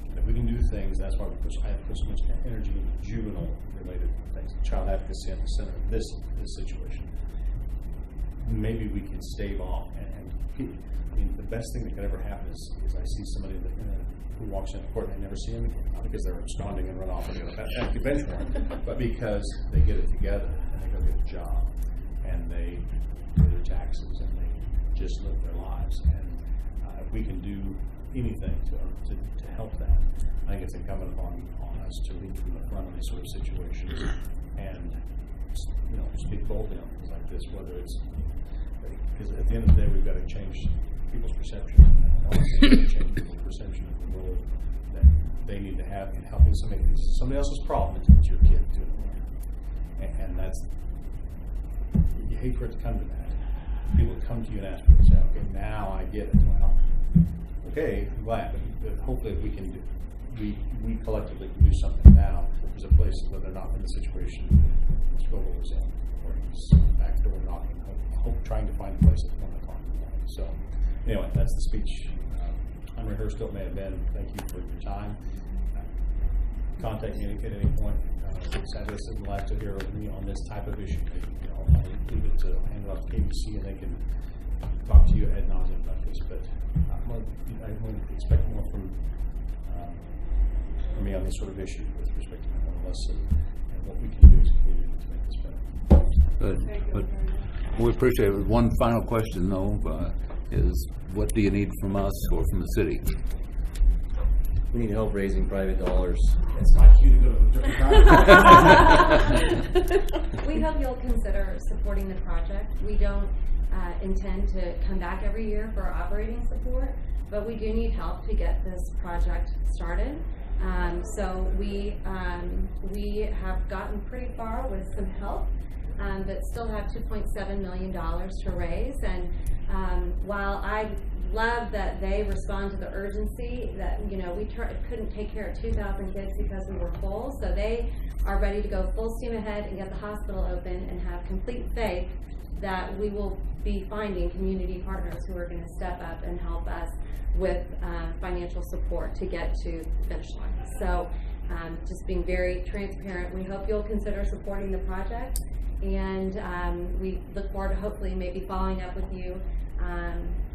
And if we can do things, that's why I have put so much energy into juvenile-related things. Child advocacy at the center of this situation. Maybe we can stave off. The best thing that could ever happen is I see somebody who walks into court and I never see them again. Not because they're absconding and run off and get a bench warrant, but because they get it together and they go get a job and they pay their taxes and they just live their lives. And if we can do anything to help that, I think it's incumbent upon us to lead from the front of these sort of situations and speak boldly on things like this, whether it's because at the end of the day we've got to change people's perception. Change people's perception of the role that they need to have in helping somebody else's problem until it's your kid doing it. And that's, you hate for it to come to that. People come to you and ask you and say, okay, now I get it. Well, okay, I'm glad, but hopefully we can we collectively can do something now. There's a place where they're not in the situation that Scoble was in, where he's back door knocking, trying to find a place at 1 o'clock in the morning. So, anyway, that's the speech. Unrehearsed it may have been. Thank you for your time. Contact me at any point. Sadly, this is the last to hear of me on this type of issue. I'll leave it to hand it off to KVC and they can talk to you ad nauseum about this. But I'm going to expect more from me on this sort of issue with respect to mental illness and what we can do as a community to make this better. Good. But we appreciate it. One final question, though, is what do you need from us or from the city? We need help raising private dollars. It's my cue to go to the We hope you'll consider supporting the project. We don't intend to come back every year for operating support, but we do need help to get this project started. So we have gotten pretty far with some help, but still have $2.7 million to raise. And while I love that they respond to the urgency, that we couldn't take care of 2,000 kids because we were full, so they are ready to go full steam ahead and get the hospital open and have complete faith that we will be finding community partners who are going to step up and help us with financial support to get to the finish line. So just being very transparent, we hope you'll consider supporting the project, and we look forward to hopefully maybe following up with you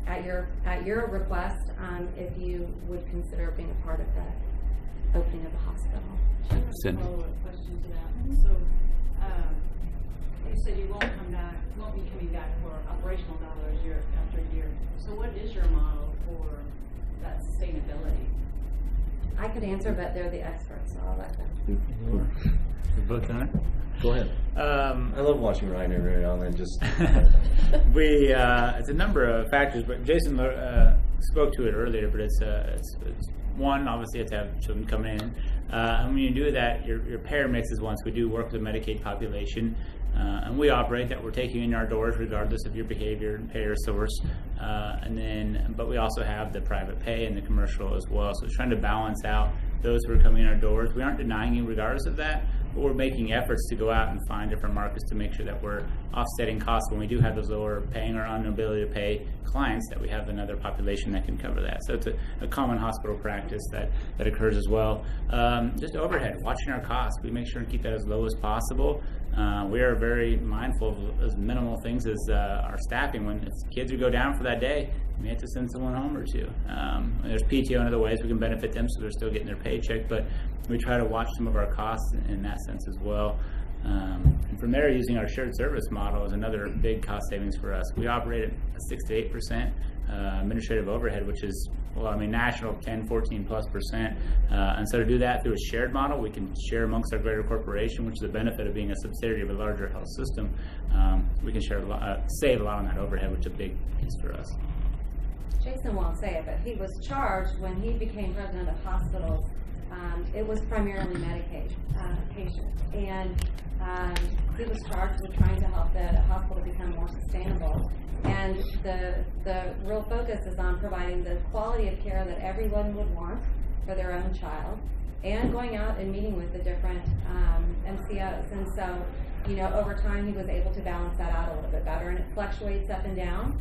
at your request, if you would consider being a part of the opening of the hospital. Cindy. Follow-up question to that. So, you said you won't be coming back for operational dollars year after year. So what is your model for that sustainability? I could answer, but they're the experts, so I'll let them. We're both done it? Go ahead. I love watching Ryan every now and then. Just it's a number of factors, but Jason spoke to it earlier. But it's one, obviously, it's to have children come in, and when you do that, your payer mix is one. So we do work with the Medicaid population, and we operate that we're taking in our doors regardless of your behavior and payer source, but we also have the private pay and the commercial as well. So it's trying to balance out those who are coming in our doors. We aren't denying you regardless of that, but we're making efforts to go out and find different markets to make sure that we're offsetting costs when we do have those lower paying or inability to pay clients, that we have another population that can cover that. So it's a common hospital practice that occurs as well. Just overhead, watching our costs. We make sure and keep that as low as possible. We are very mindful of as minimal things as our staffing. When if kids would go down for that day, we have to send someone home or two. There's PTO and other ways we can benefit them, so they're still getting their paycheck, but we try to watch some of our costs in that sense as well. And from there, using our shared service model is another big cost savings for us. We operate at a 6 to 8% administrative overhead, which is, national 10-14+%. And so to do that through a shared model, we can share amongst our greater corporation, which is the benefit of being a subsidiary of a larger health system. We can save a lot on that overhead, which is a big piece for us. Jason won't say it, but he was charged when he became president of hospitals. It was primarily Medicaid patients, and he was charged with trying to help the hospital become more sustainable. And the real focus is on providing the quality of care that everyone would want for their own child, and going out and meeting with the different MCOs. And so, over time he was able to balance that out a little bit better, and it fluctuates up and down.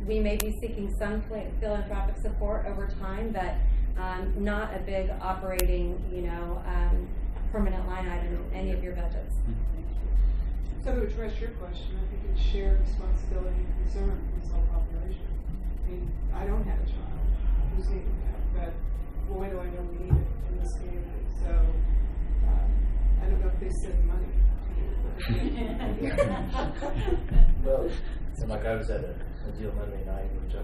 We may be seeking some philanthropic support over time, but not a big operating, permanent line item in any of your budgets. So to address your question, I think it's shared responsibility and concern for this whole population. I mean, I don't have a child who's needing that, but boy, do I know we need it in this community. So I don't know if they send money to you. Well, so like I was at a deal Monday night, which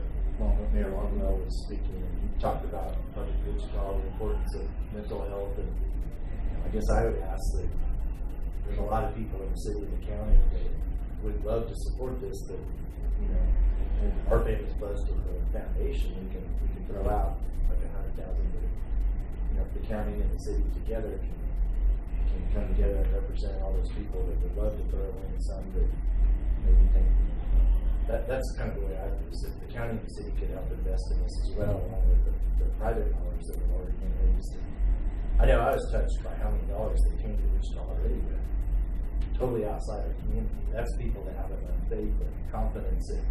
Mayor Longwell was speaking, and he talked about Project Bridge and all the importance of mental health. And I guess I would ask that there's a lot of people in the city and the county that would love to support this, that, and our family's blessed with a foundation. We can throw out like $100,000, but if the county and the city together can come together and represent all those people that would love to throw in some that maybe think that's kind of the way I do this. If the county and the city could help invest in this as well, along with the private dollars that have already been raised. I know I was touched by how many dollars they came to Wichita already, but totally outside our community. That's people that have enough faith and confidence in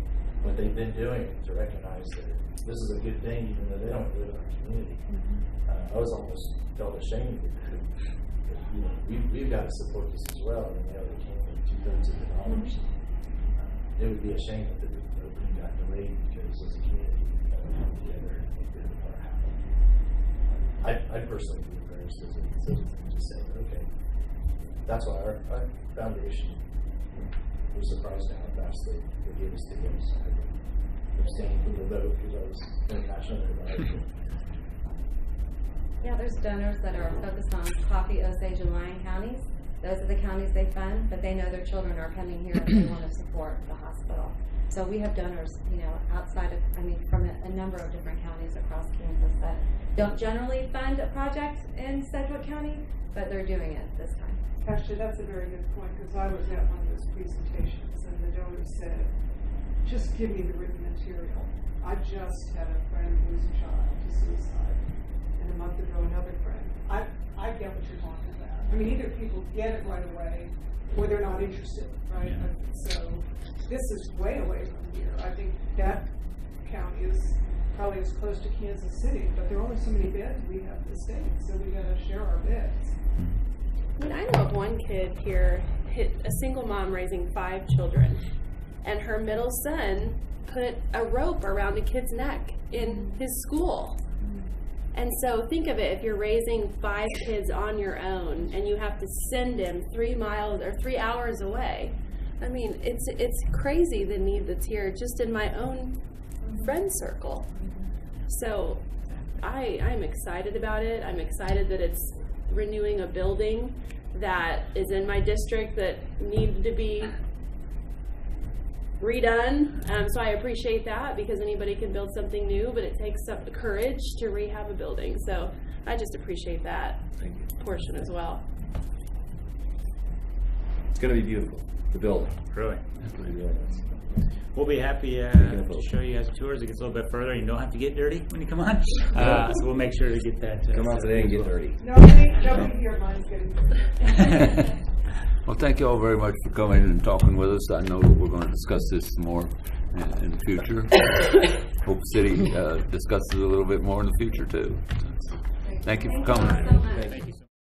what they've been doing to recognize that this is a good thing, even though they don't live in our community. I was almost felt ashamed that we've got to support this as well, and they came with 2/3 of the dollars. It would be a shame if the opening got delayed because as a community we got to come together and make that part happen. I personally be embarrassed as a citizen to say, okay, that's why our foundation was surprised at how fast they gave us the gifts. I abstained from the vote because I was very passionate about it. Yeah, there's donors that are focused on Coffee, Osage, and Lyon counties. Those are the counties they fund, but they know their children are coming here and they want to support the hospital. So we have donors, outside of, from a number of different counties across Kansas that don't generally fund a project in Sedgwick County, but they're doing it this time. Actually, that's a very good point, because I was at one of those presentations and the donor said, just give me the written material. I just had a friend lose a child to suicide, and a month ago another friend. I get what you're talking about. Either people get it right away or they're not interested, right? So this is way away from here. I think that county is probably as close to Kansas City, but there are only so many beds we have in the state, so we got to share our beds. I know of one kid here, a single mom raising 5 children, and her middle son put a rope around a kid's neck in his school. And so think of it, if you're raising 5 kids on your own and you have to send him 3 miles or 3 hours away. I mean, it's crazy the need that's here just in my own friend circle. So I'm excited about it. I'm excited that it's renewing a building that is in my district that needed to be redone. So I appreciate that, because anybody can build something new, but it takes some courage to rehab a building. So I just appreciate that portion as well. It's going to be beautiful, the building. Really. Really is. We'll be happy to show you guys tours. It gets a little bit further. You don't have to get dirty when you come on. So we'll make sure to get that. Come out today and get dirty. Nobody here minds getting dirty. Well, thank you all very much for coming and talking with us. I know that we're going to discuss this more in the future. Hope City discusses it a little bit more in the future, too. Thank you for coming. Thank you so much. Thank you so much.